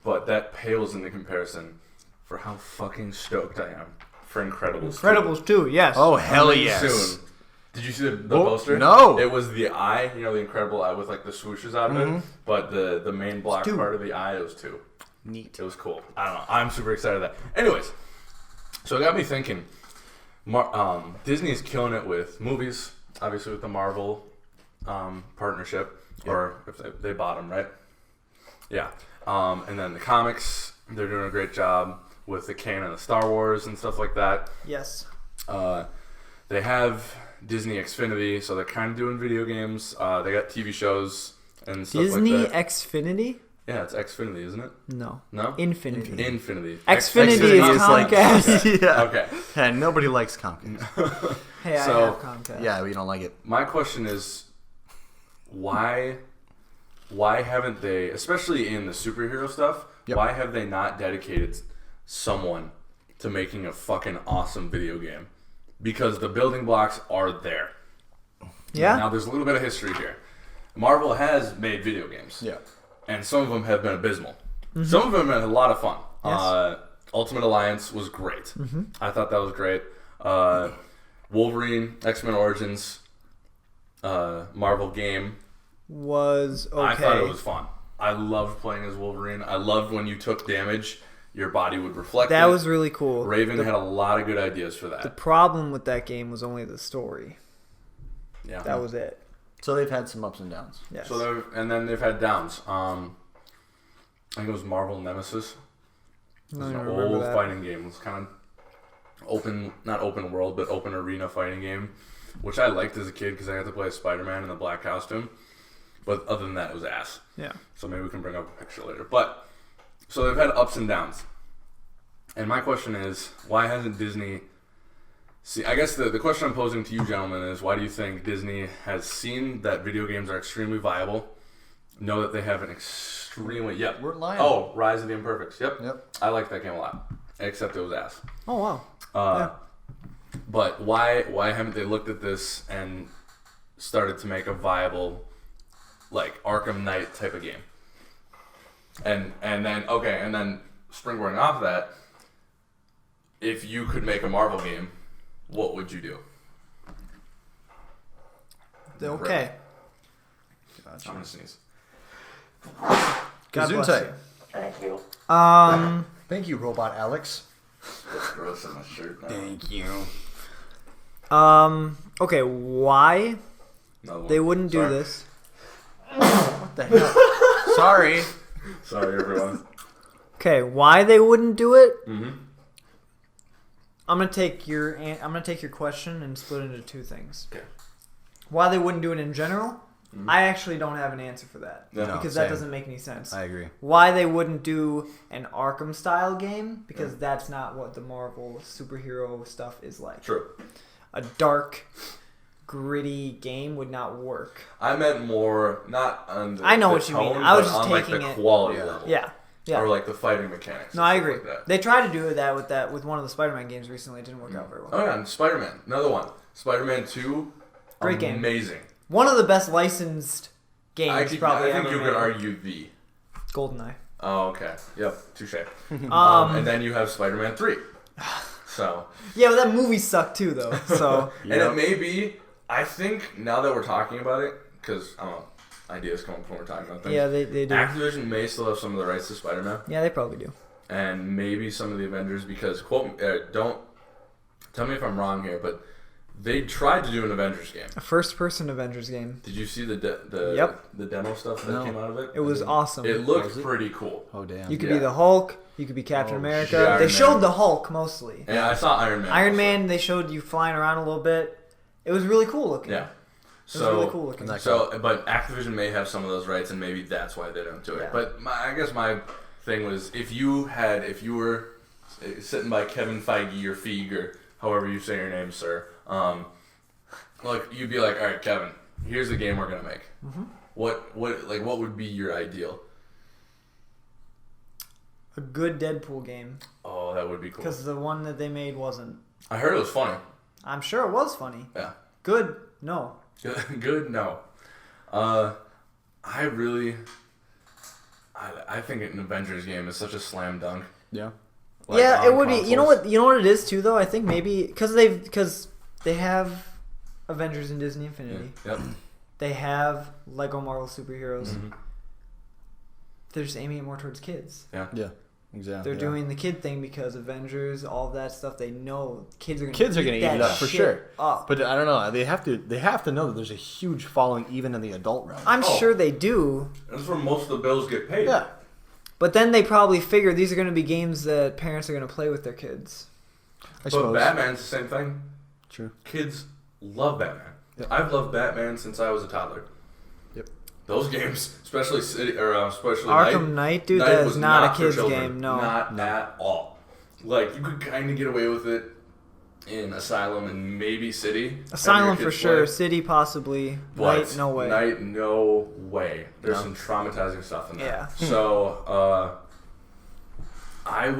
But that pales into comparison for how fucking stoked I am for Incredibles. Incredibles 2, yes. Oh hell yes! Soon. Did you see the poster? No. It was the eye, the Incredible eye with like the swooshes out of it. But the main block part of the eye, it was 2. Neat. It was cool. I don't know. I'm super excited about that. Anyways, so it got me thinking. Disney's killing it with movies, obviously with the Marvel partnership, or if they bought them, right? Yeah. And then the comics, they're doing a great job with the canon of Star Wars and stuff like that. Yes. They have Disney Xfinity, so they're kind of doing video games. They got TV shows and stuff Disney like that. Xfinity? Yeah, it's Xfinity, isn't it? No. Infinity. Xfinity is Comcast. Like, yeah. Okay. And nobody likes Comcast. Hey, I have Comcast. Yeah, we don't like it. My question is, why haven't they, especially in the superhero stuff, why have they not dedicated someone to making a fucking awesome video game? Because the building blocks are there. Yeah. Now, there's a little bit of history here. Marvel has made video games. Yeah. And some of them have been abysmal. Mm-hmm. Some of them had a lot of fun. Yes. Ultimate Alliance was great. Mm-hmm. I thought that was great. Wolverine, X-Men Origins, Marvel game. Was okay. I thought it was fun. I loved playing as Wolverine. I loved when you took damage, your body would reflect That it. was really cool. Raven had a lot of good ideas for that. The problem with that game was only the story. Yeah. That was it. So they've had some ups and downs. Yes. So and then they've had downs. I think it was Marvel Nemesis. It was an old fighting game. It was kind of open, not open world, but open arena fighting game, which I liked as a kid because I got to play as Spider-Man in the black costume. But other than that, it was ass. Yeah. So maybe we can bring up a picture later. But, so they've had ups and downs. And my question is, why hasn't Disney... See, I guess the question I'm posing to you gentlemen is, why do you think Disney has seen that video games are extremely viable, know that they have an extremely... Yep. We're lying. Oh, Rise of the Imperfects. Yep. I like that game a lot. Except it was ass. Oh, wow. Yeah. But why haven't they looked at this and started to make a viable... like Arkham Knight type of game, and then springboarding off that, if you could make a Marvel game, what would you do? Okay. Gotcha. I'm gonna sneeze. God bless you. Thank you. Thank you, Robot Alex. That's gross on my shirt now. Thank you. Okay, why they wouldn't do this? What the hell? Sorry. Sorry, everyone. Okay, why they wouldn't do it? Mm-hmm. I'm gonna take your question and split it into two things. Okay. Why they wouldn't do it in general? Mm-hmm. I actually don't have an answer for that because that doesn't make any sense. I agree. Why they wouldn't do an Arkham style game? Because that's not what the Marvel superhero stuff is like. True. A dark, gritty game would not work. I meant more not on the I know the what you tone, mean. I was but just on, taking like, the it. quality level. Yeah. Or like the fighting mechanics. No, I agree. Like They tried to do that with one of the Spider-Man games recently. It didn't work out very well. Oh yeah, and Spider-Man, another one. Spider-Man 2, great game, amazing. One of the best licensed games I think you could argue the GoldenEye. Oh, okay. Yep, touche. And then you have Spider-Man 3. So yeah, but that movie sucked too, though. So and it may be. I think now that we're talking about it, because I don't know, ideas come up when we're talking about things. Yeah, they do. Activision may still have some of the rights to Spider-Man. Yeah, they probably do. And maybe some of the Avengers, because don't tell me if I'm wrong here, but they tried to do an Avengers game. A first-person Avengers game. Did you see the demo stuff that came out of it? It was awesome. It looked pretty cool. Oh damn! You could be the Hulk. You could be Captain America. They showed the Hulk mostly. Yeah, I saw Iron Man. Iron Man. They showed you flying around a little bit. It was really cool looking. Yeah. It was really cool looking. But Activision may have some of those rights, and maybe that's why they don't do it. Yeah. But I guess my thing was, if you were sitting by Kevin Feige or Feig or however you say your name, sir, you'd be like, all right, Kevin, here's the game we're gonna make. Mm-hmm. What would be your ideal? A good Deadpool game. Oh, that would be cool. Because the one that they made wasn't. I heard it was funny. I'm sure it was funny. Yeah. Good? No. Good? No. I think an Avengers game is such a slam dunk. Yeah. Yeah, it would be. You know what it is too, though. I think maybe because they have Avengers and Disney Infinity. Yeah. Yep. They have Lego Marvel superheroes. Mm-hmm. They're just aiming it more towards kids. Yeah. Yeah. Exactly. They're doing the kid thing because Avengers, all of that stuff. They know kids are going to eat it up for sure. Up. But I don't know. They have to know that there's a huge following even in the adult realm. I'm sure they do. That's where most of the bills get paid. Yeah. But then they probably figure these are going to be games that parents are going to play with their kids. I suppose. Batman's the same thing. True. Kids love Batman. Yep. I've loved Batman since I was a toddler. Yep. Those games, especially Arkham Knight, dude, that is not a kid's game. No, not at all. Like, you could kind of get away with it in Asylum and maybe City. Asylum for sure. City possibly. Night, no way. Night, no way. There's some traumatizing stuff in there. Yeah. So, I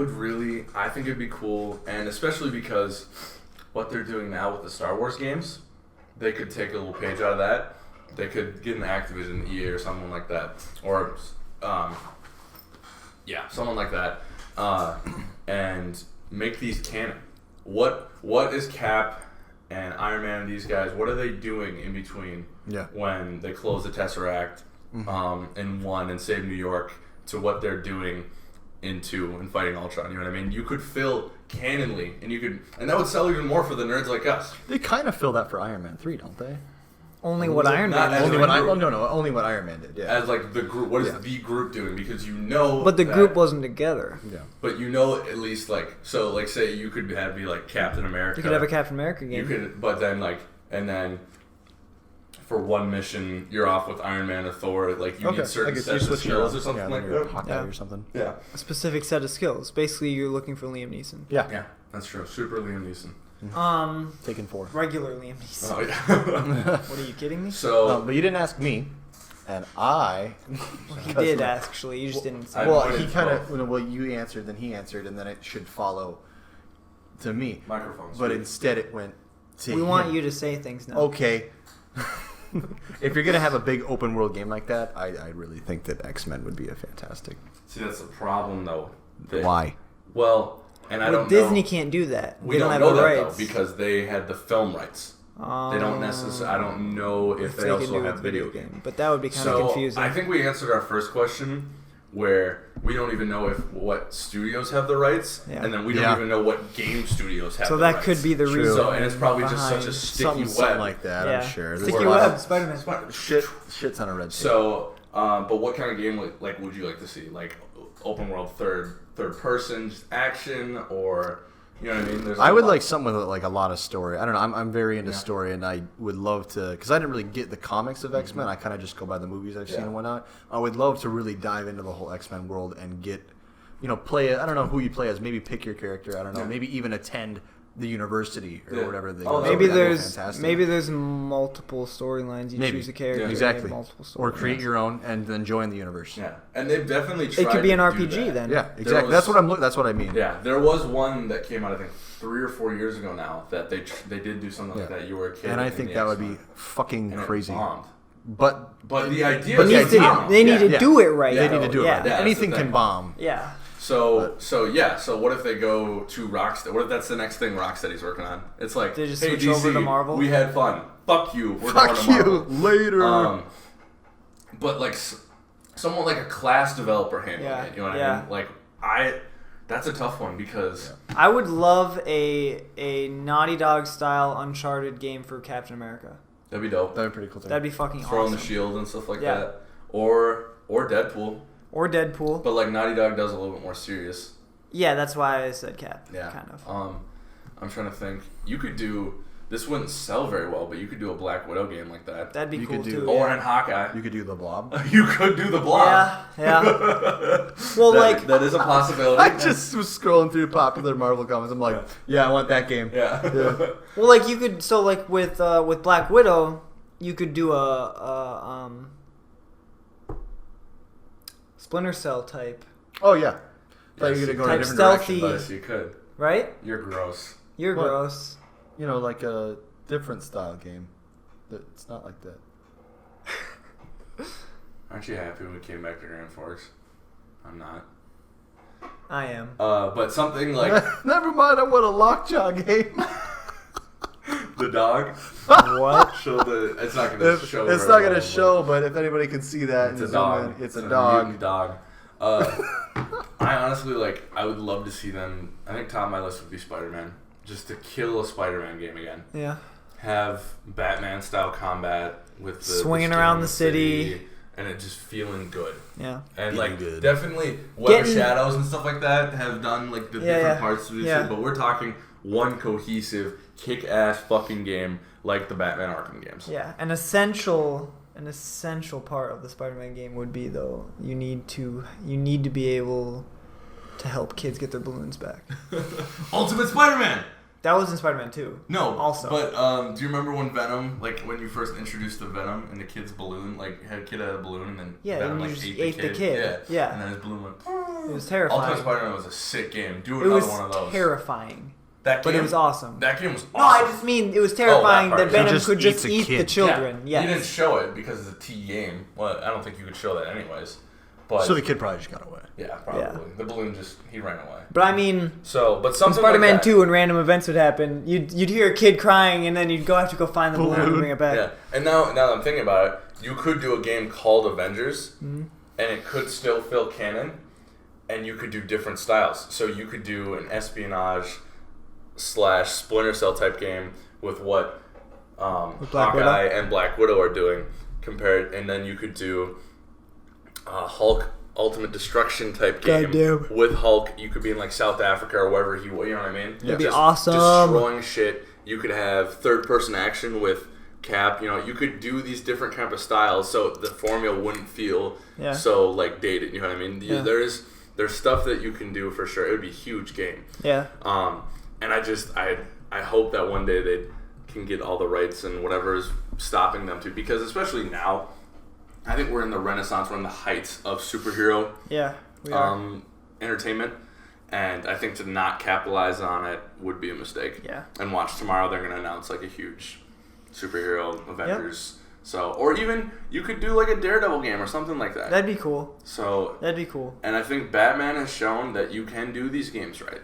think it'd be cool, and especially because what they're doing now with the Star Wars games, they could take a little page out of that. They could get an Activision, EA, or someone like that, or someone like that, and make these canon. What is Cap and Iron Man and these guys? What are they doing in between when they close the Tesseract in 1 and save New York to what they're doing in 2 and fighting Ultron? You know what I mean? You could fill canonly, and that would sell even more for the nerds like us. They kind of fill that for Iron Man 3, don't they? Only what Iron Man did. Only what Iron Man did, yeah. As like the group, what is the group doing? Because you know but the group wasn't together. Yeah. But you know at least like, so like say you could be like Captain America. You could have a Captain America game. You could, but then like, and then for one mission you're off with Iron Man or Thor, like you need certain sets of skills or something like that. Hawkeye or something. Yeah. A specific set of skills. Basically you're looking for Liam Neeson. Yeah. Yeah, that's true. Super Liam Neeson. Taken 4. Regular Liam Neeson. Oh yeah. What, are you kidding me? So, but you didn't ask me, and I. Well, he did actually. You just didn't say. Well, he kind of. Well, you answered, then he answered, and then it should follow to me. Microphones. But instead, it went to. We want you to say things now. Okay. If you're gonna have a big open world game like that, I really think that X-Men would be a fantastic. See, that's the problem though. Why? Well. And I don't Disney know. can't do that. We don't don't have know the that rights. though because they had the film rights. They don't necessarily. I don't know if they also have video game. But that would be kind of confusing. I think we answered our first question where we don't even know what studios have the rights, and then we don't even know what game studios have. So the that rights. could be the reason. So and it's probably just such a sticky something web like that. I'm sure. Sticky web, Spider-Man. Shit ton of red tape. So, but what kind of game like would you like to see? Like open world third person, just action, or you know what I mean? I would like something with like a lot of story. I don't know. I'm very into story, and I would love to because I didn't really get the comics of X-Men. I kind of just go by the movies I've seen and whatnot. I would love to really dive into the whole X-Men world and get, play it. I don't know who you play as. Maybe pick your character. I don't know. Maybe even attend the university or whatever. Maybe there's multiple storylines. You choose a character. Exactly. Multiple storylines. Or create your own and then join the universe. Yeah, and they've definitely tried. It could be an to RPG do that. then. Yeah, exactly. That's what I mean. Yeah, there was one that came out I think 3 or 4 years ago now that they did do something like that. You were a kid, and I think that would be fucking crazy. But the idea. They need to do it right. They need to do it right. Yeah, anything can bomb. Yeah. So what if they go to Rocksteady? What if that's the next thing Rocksteady's working on? It's like, they just hey, switch DC, over to Marvel. We had fun. Fuck you. We're Fuck going to Marvel. Later. But like someone like a class developer handling it. You know what I mean? Like that's a tough one because I would love a Naughty Dog style Uncharted game for Captain America. That'd be dope. That'd be pretty cool. That'd be fucking awesome. Throwing the shield and stuff like that, or Deadpool. Or Deadpool. But like Naughty Dog does a little bit more serious. Yeah, that's why I said Cap. Yeah. Kind of. I'm trying to think. You could do this wouldn't sell very well, but you could do a Black Widow game like that. That'd be cool too. Or in Hawkeye. You could do the Blob. You could do the Blob. Yeah. Well, that is a possibility. I just was scrolling through popular Marvel comics. I'm like, I want that game. Yeah. Well, like you could. So like with Black Widow, you could do a Splinter Cell type. Oh yeah. Yes, you're gonna go in a different stealthy, direction. Yes, you could. Right? You're gross. You're gross. Like a different style game. It's not like that. Aren't you happy when we came back to Grand Forks? I'm not. I am. But something like Never mind. I want a lockjaw game. the dog. What? It's not gonna show. It's not gonna show, but if anybody can see that, it's a dog. It's a dog. Mutant dog. I honestly I would love to see them. I think top of my list would be Spider-Man. Just to kill a Spider-Man game again. Yeah. Have Batman style combat with the swinging around the city. And it just feeling good. Yeah. And good. Definitely Web of Shadows and stuff like that have done the different parts of this, but we're talking one cohesive, kick-ass fucking game like the Batman Arkham games. Yeah, an essential part of the Spider-Man game would be though you need to be able to help kids get their balloons back. Ultimate Spider-Man. That was in Spider-Man 2. No, also. But do you remember when Venom, when you first introduced the Venom and the kid's balloon, had a kid had a balloon and then Venom and you just ate the kid. Yeah. And then his balloon went. It was terrifying. Ultimate Spider-Man was a sick game. Do it another was one of those. Terrifying. But it was awesome. That game was awesome. No, I just mean it was terrifying that Venom could just eat the kid. children. Yeah. Yes. You didn't show it because it's a T game. Well, I don't think you could show that anyways. But so the kid probably just got away. Yeah, probably. Yeah. The balloon he ran away. But I mean, but something Spider-Man like 2 when random events would happen, you'd hear a kid crying and then you'd have to go find the balloon and bring it back. Yeah, and now that I'm thinking about it, you could do a game called Avengers, and it could still fill canon, and you could do different styles. So you could do an espionage / Splinter Cell type game with what Hawkeye and Black Widow are doing compared, and then you could do Hulk Ultimate Destruction type game with Hulk. You could be in like South Africa or wherever you know what I mean? That'd be awesome. Destroying shit. You could have third person action with Cap. You know, you could do these different kind of styles so the formula wouldn't feel so like dated. You know what I mean? Yeah. There's stuff that you can do for sure. It would be a huge game. Yeah. And I hope that one day they can get all the rights and whatever is stopping them to, because especially now, I think we're in the renaissance, we're in the heights of superhero entertainment, and I think to not capitalize on it would be a mistake. Yeah. And watch tomorrow, they're going to announce like a huge superhero Avengers. Yep. So, or even you could do like a Daredevil game or something like that. That'd be cool. So that'd be cool. And I think Batman has shown that you can do these games right,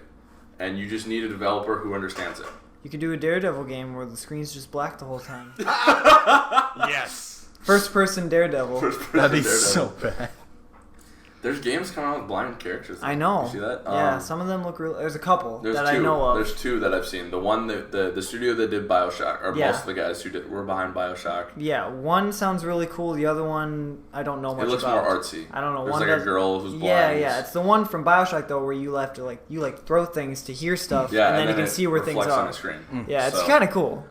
and you just need a developer who understands it. You could do a Daredevil game where the screen's just black the whole time. Yes. First-person Daredevil. That'd be so bad. There's games coming out with blind characters. I know. You see that? Yeah, some of them look real. There's a couple that I know of. There's two that I've seen. The one that the studio that did BioShock, or most of the guys who were behind BioShock. Yeah, one sounds really cool. The other one, I don't know much about. It looks more artsy. I don't know. There's one like a girl who's blind. Yeah. It's the one from BioShock though, where you have to you throw things to hear stuff, and then you can see where things are. On the screen. Yeah, it's kind of cool.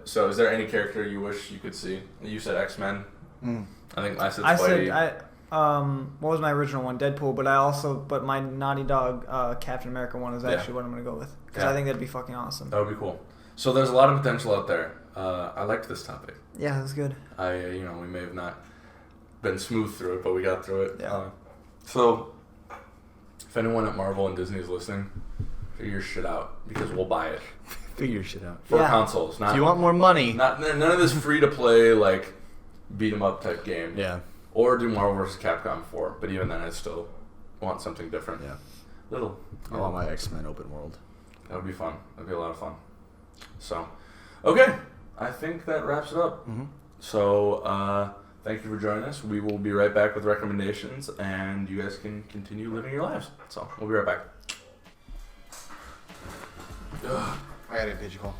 So is there any character you wish you could see? You said X-Men. I think I said Spidey. What was my original one? Deadpool, but my Naughty Dog Captain America one is actually what I'm going to go with. Because I think that'd be fucking awesome. That would be cool. So there's a lot of potential out there. I liked this topic. Yeah, that was good. We may have not been smooth through it, but we got through it. Yeah. So if anyone at Marvel and Disney is listening, figure your shit out, because we'll buy it. Figure your shit out. For consoles. If you want more money. None of this free-to-play, like, beat-em-up type game. Yeah. Or do Marvel vs. Capcom 4, but even then I still want something different. Yeah. I want my X-Men open world. That would be fun. That would be a lot of fun. So, okay. I think that wraps it up. Mm-hmm. So, thank you for joining us. We will be right back with recommendations, and you guys can continue living your lives. So, we'll be right back. I got a digital.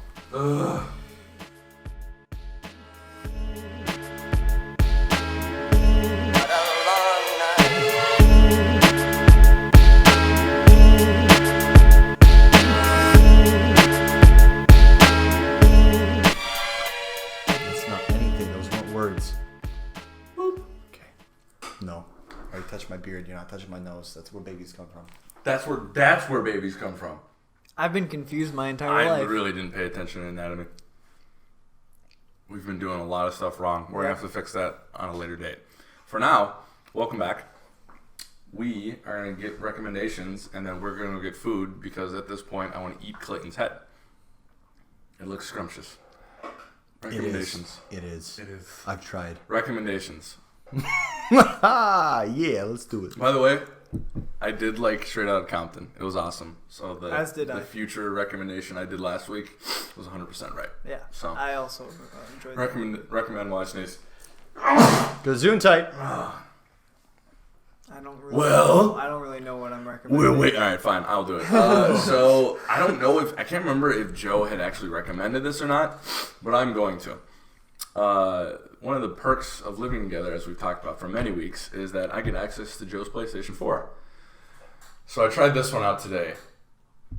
Touch my beard, you're not touching my nose. That's where babies come from. That's where babies come from. I've been confused my entire life. I really didn't pay attention to anatomy. We've been doing a lot of stuff wrong. We're gonna have to fix that on a later date. For now, welcome back. We are gonna get recommendations, and then we're gonna get food, because at this point I want to eat Clayton's head. It looks scrumptious. Recommendations. It is. I've tried. Recommendations. Yeah, let's do it. By the way, I did like Straight Outta Compton. It was awesome. So the future recommendation I did last week was 100% right. Yeah. So I also enjoyed recommend watching these. Gazoon tight. I don't really know what I'm recommending. Wait, all right, fine, I'll do it. So I don't know I can't remember if Joe had actually recommended this or not, but I'm going to. One of the perks of living together, as we've talked about for many weeks, is that I get access to Joe's PlayStation 4. So I tried this one out today.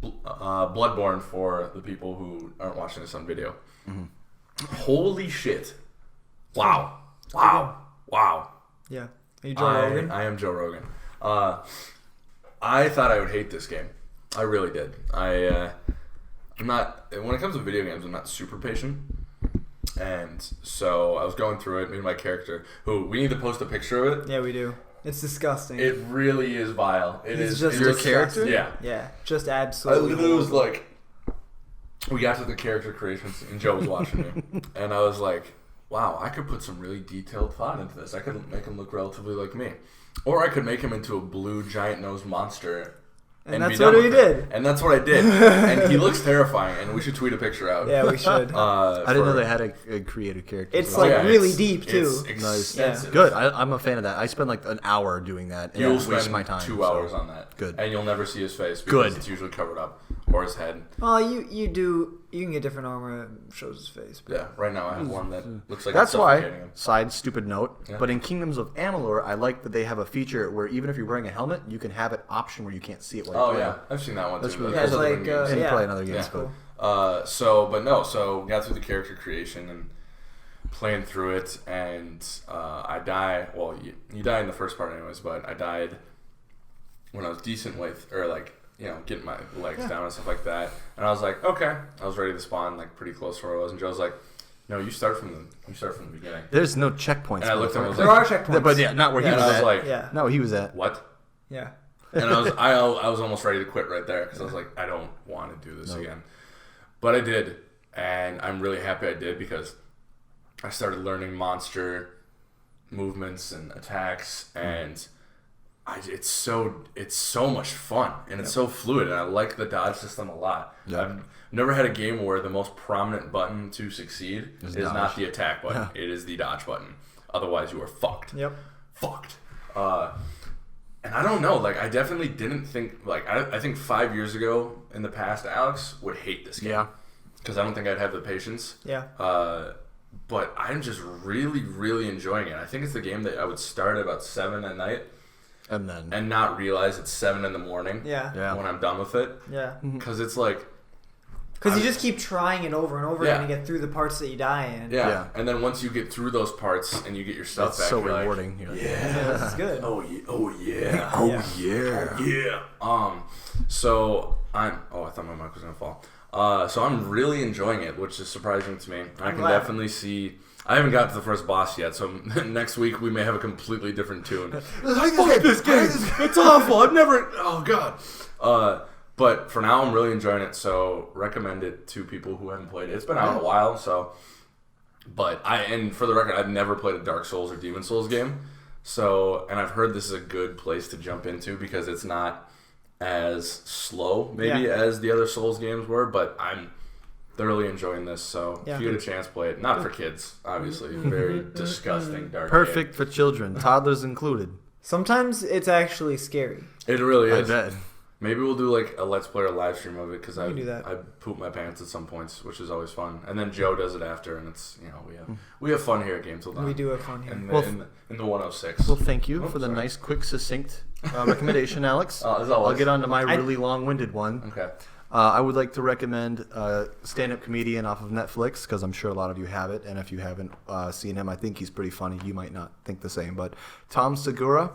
Bloodborne, for the people who aren't watching this on video. Mm-hmm. Holy shit. Wow. Yeah. Are you Joe Rogan? I am Joe Rogan. I thought I would hate this game. I really did. I'm not, when it comes to video games, I'm not super patient. And so I was going through it, me and my character, who we need to post a picture of it. Yeah, we do. It's disgusting. It really is vile. It is just your character? Yeah. Yeah, just absolutely. I literally was like, we got to the character creations, and Joe was watching me, and I was like, wow, I could put some really detailed thought into this. I could make him look relatively like me. Or I could make him into a blue giant-nosed monster. And that's what we did. And that's what I did. And he looks terrifying, and we should tweet a picture out. Yeah, we should. I didn't know they had a creative character. It's really deep, too. It's nice. Yeah. Good. I'm a fan of that. I spend like an hour doing that. And You'll waste spend my time. 2 hours on that. Good. And you'll never see his face because it's usually covered up. Or his head. Well, you can get different armor that shows his face. But. Yeah, right now I have one that looks like that's it's why, him. side stupid note, but in Kingdoms of Amalur, I like that they have a feature where even if you're wearing a helmet, you can have it option where you can't see it while you're playing. I've seen that one That's too. really cool. It's like, and play another game. That's cool. So got through the character creation and playing through it, and I die. Well, you die in the first part anyways, but I died when I was decent with, or like, getting my legs down and stuff like that. And I was like, okay. I was ready to spawn like pretty close to where I was, and Joe's like, no, you start from the beginning. There's no checkpoints. And I looked at him, I was there like, are checkpoints. But yeah, not where he was at. Like, not where he was at. What? Yeah. And I was almost ready to quit right there because I was like, I don't want to do this again. But I did, and I'm really happy I did because I started learning monster movements and attacks, and it's so much fun, and it's so fluid, and I like the dodge system a lot. Yep. I've never had a game where the most prominent button to succeed is not the attack button. Yeah. It is the dodge button. Otherwise, you are fucked. Yep. Fucked. And I don't know, like, I definitely didn't think, like, I think 5 years ago in the past, Alex would hate this game. Yeah. Because I don't think I'd have the patience. Yeah. But I'm just really, really enjoying it. I think it's the game that I would start at about 7 at night and not realize it's 7 in the morning when I'm done with it. Yeah. Because it's like... Because you just keep trying it over and over again to get through the parts that you die in. Yeah. And then once you get through those parts and you get your stuff back, so you're rewarding. Like, this is good. Oh yeah. Yeah. So I thought my mic was gonna fall. So I'm really enjoying it, which is surprising to me. I can definitely see. I haven't got to the first boss yet, so next week we may have a completely different tune. Fuck this game! It's awful. I've never. Oh god. But for now, I'm really enjoying it. So recommend it to people who haven't played it. It's been out a while, so. But and for the record, I've never played a Dark Souls or Demon Souls game. So, and I've heard this is a good place to jump into because it's not as slow, maybe, as the other Souls games were. But I'm thoroughly enjoying this. So, if you get a chance, play it. Not for kids, obviously. Very disgusting, dark Perfect game. for children, toddlers included. Sometimes it's actually scary. It really is. I bet. Maybe we'll do like a Let's Play or live stream of it because I I poop my pants at some points, which is always fun. And then Joe does it after, and it's we have fun here at Game TIl Dawn. We do have fun here. In the 106. Well, thank you for the nice, quick, succinct recommendation, Alex. As always. I'll get on to my really long-winded one. Okay. I would like to recommend a stand-up comedian off of Netflix because I'm sure a lot of you have it, and if you haven't seen him, I think he's pretty funny. You might not think the same, but Tom Segura.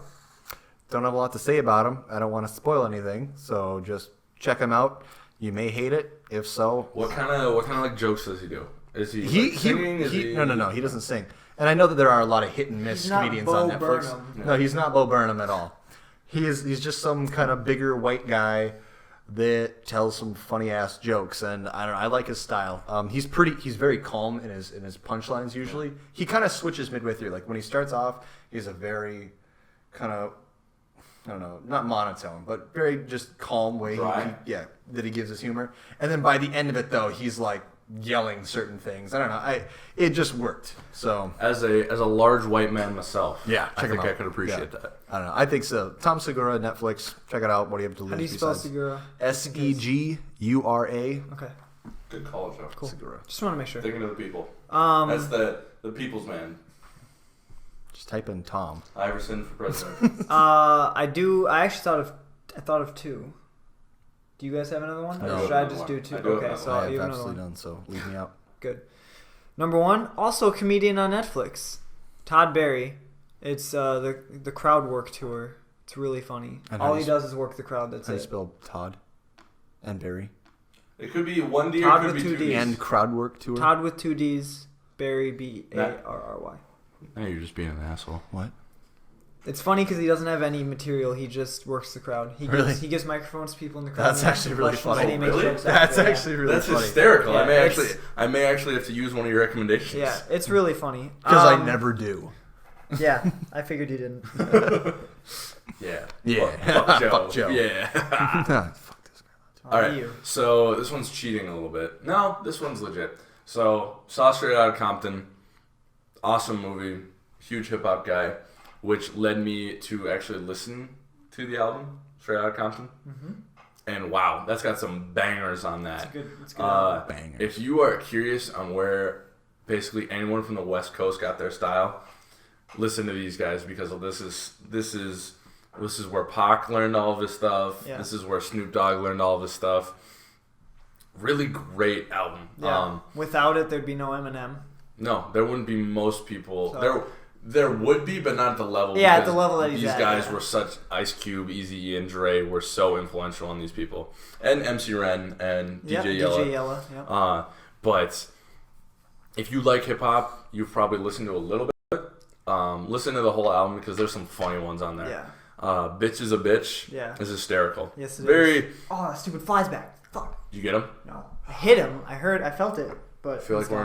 Don't have a lot to say about him. I don't want to spoil anything, so just check him out. You may hate it. If so, what kind of like jokes does he do? Is he singing? No. He doesn't sing. And I know that there are a lot of hit and miss comedians on Netflix. No, he's not Bo Burnham at all. He's just some kind of bigger white guy that tells some funny ass jokes, and I don't know. I like his style. He's very calm in his punchlines usually. He kind of switches midway through. Like when he starts off, he's a very kind of, I don't know, not monotone, but very just calm way that he gives his humor. And then by the end of it, though, he's like yelling certain things. I don't know. It just worked. So as a large white man myself, I think I could appreciate that. I don't know. I think so. Tom Segura, Netflix. Check it out. What do you have to lose? How do you spell Segura? Segura. Okay. Good call, Joe. Cool. Segura. Just want to make sure. Thinking of the people. That's the people's man. Just type in Tom. Iverson for president. I actually thought of two. Do you guys have another one? No. Or should I just do two? Okay, so I you have have another absolutely one. none, so leave me out. Good. Number one, also a comedian on Netflix, Todd Barry. It's the crowd work tour. It's really funny. And all he does is work the crowd. That's how do it. you spell Todd and Barry? It could be one D Todd or it could with be two two Ds. Ds. And crowd work tour? Todd with two D's, Barry, Barry. Now you're just being an asshole. What? It's funny because he doesn't have any material. He just works the crowd. He gives microphones to people in the crowd. That's actually really funny. That's actually really funny. That's hysterical. Yeah, I may actually have to use one of your recommendations. Yeah, it's really funny. Because I never do. Yeah, I figured you didn't. Fuck Joe. Fuck Joe. Yeah. Fuck this guy. All right. So this one's cheating a little bit. No, this one's legit. So saw Straight Outta Compton. Awesome movie. Huge hip hop guy. Which led me to actually listen to the album, Straight Outta Compton. Mm-hmm. And wow, that's got some bangers on that. It's good. Bangers. If you are curious on where basically anyone from the West Coast got their style, listen to these guys because this is where Pac learned all of his stuff. Yeah. This is where Snoop Dogg learned all of his stuff. Really great album. Yeah. Without it, there'd be no Eminem. No, there wouldn't be most people. So. There would be, but not at the level. Yeah, at the level that he's these at. These guys yeah. were such Ice-Cube, Eazy-E, and Dre were so influential on these people. And MC Ren and DJ Yella. DJ Yella, yeah. But if you like hip-hop, you've probably listened to a little bit. Listen to the whole album because there's some funny ones on there. Yeah. Bitch is a Bitch is hysterical. Yes, it is. Oh, that stupid flies back. Fuck. Did you get him? No. I hit him. I felt it. But I feel like we're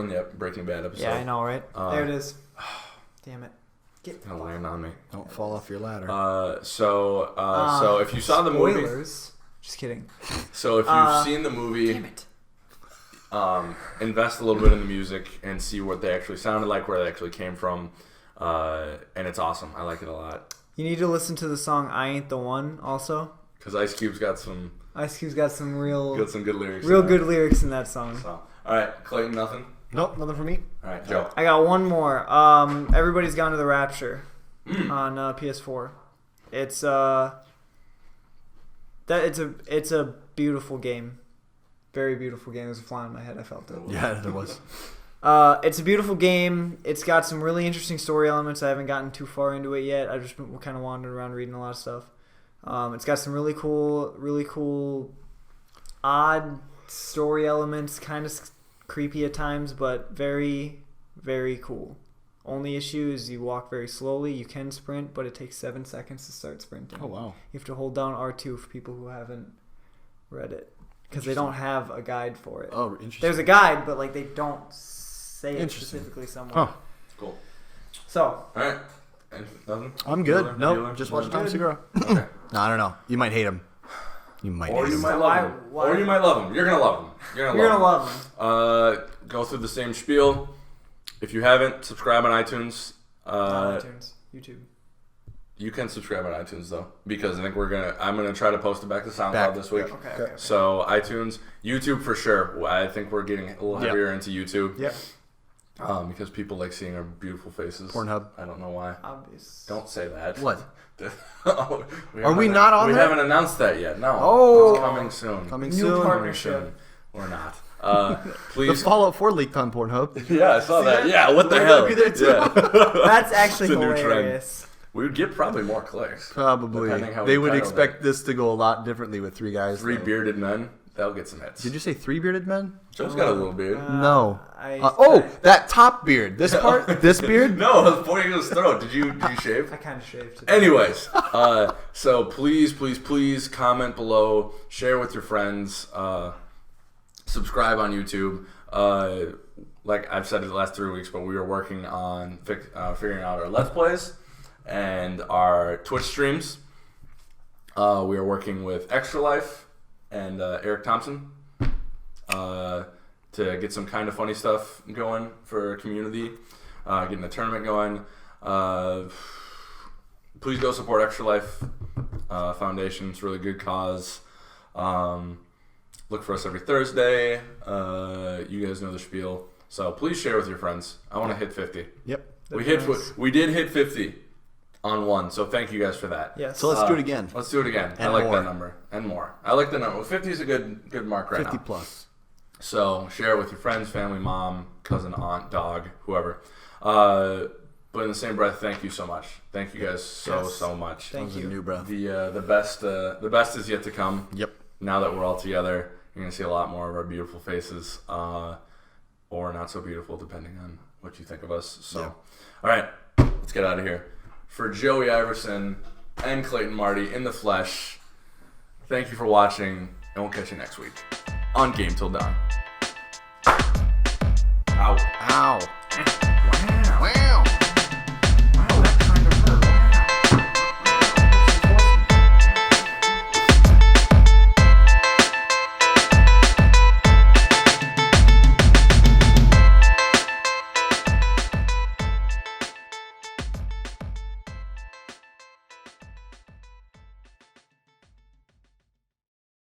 in the Breaking Bad episode. Yeah, I know, right? There it is. Damn it. Don't land on me. Don't fall off your ladder. So if you saw the movie... Spoilers. Just kidding. So if you've seen the movie... Damn it. Invest a little bit in the music and see what they actually sounded like, where they actually came from. And it's awesome. I like it a lot. You need to listen to the song I Ain't the One also. Because Ice Cube's got some good lyrics. Real good lyrics in that song. So, all right, Clayton, nothing? Nope, nothing for me. All right, Joe. I got one more. Everybody's Gone to the Rapture on PS4. It's a beautiful game. Very beautiful game. There's a fly on my head. I felt it. Yeah, there was. It's a beautiful game. It's got some really interesting story elements. I haven't gotten too far into it yet. I've just been kind of wandering around reading a lot of stuff. It's got some really cool, odd story elements, kind of creepy at times, but very, very cool. Only issue is you walk very slowly. You can sprint, but it takes 7 seconds to start sprinting. Oh, wow. You have to hold down R2 for people who haven't read it. Because they don't have a guide for it. Oh, interesting. There's a guide, but like they don't say it specifically somewhere. Huh. Cool. So. All right. Nothing? I'm good. Nope. Just watch Tom Segura. Okay. No, I don't know. You might hate him. You might hate him. Love him. Or you might love him. You're going to love him. You're gonna love him. Go through the same spiel. If you haven't, subscribe on iTunes. iTunes. YouTube. You can subscribe on iTunes though, because I think I'm gonna try to post it back to SoundCloud this week. Okay. So iTunes, YouTube for sure. I think we're getting a little heavier into YouTube. Yep. Because people like seeing our beautiful faces. Pornhub. I don't know why. Obvious. Don't say that. What? Are we not on We there? haven't announced that yet. No. Oh. It's coming soon. New partnership. Or not. Please. The Fallout 4 leaked on Pornhub. Yeah, I saw that. Yeah, what the hell? Be there too. Yeah. That's actually It's a new hilarious. We would get probably more clicks. Probably. They would expect this to go a lot differently with three guys. Three bearded men. That'll get some hits. Did you say three bearded men? Joe's got a little beard. No. That top beard. This part? This beard? No, I was pointing at his throat. Did you shave? I kind of shaved today. Anyways, so please comment below. Share with your friends. Subscribe on YouTube. Like I've said it the last 3 weeks, but we are working on figuring out our Let's Plays and our Twitch streams. We are working with Extra Life and Eric Thompson to get some kind of funny stuff going for our community, getting a tournament going. Please go support Extra Life Foundation. It's a really good cause. Look for us every Thursday. You guys know the spiel. So please share with your friends. I want to hit 50. Yep. We did hit 50 on one. So thank you guys for that. Yes. So let's do it again. Let's do it again. And I like more. that number. And more. I like the number. 50 is a good mark right 50 now. plus. So share it with your friends, family, mom, cousin, aunt, dog, whoever. But in the same breath, thank you so much. Thank you guys so much. Thank you. A new breath. The best is yet to come. Yep. Now that we're all together, you're gonna see a lot more of our beautiful faces, or not so beautiful, depending on what you think of us. So, All right, let's get out of here. for Joey Iverson and Clayton Marty in the flesh, thank you for watching, and we'll catch you next week on Game TIl Dawn. Ow. Ow.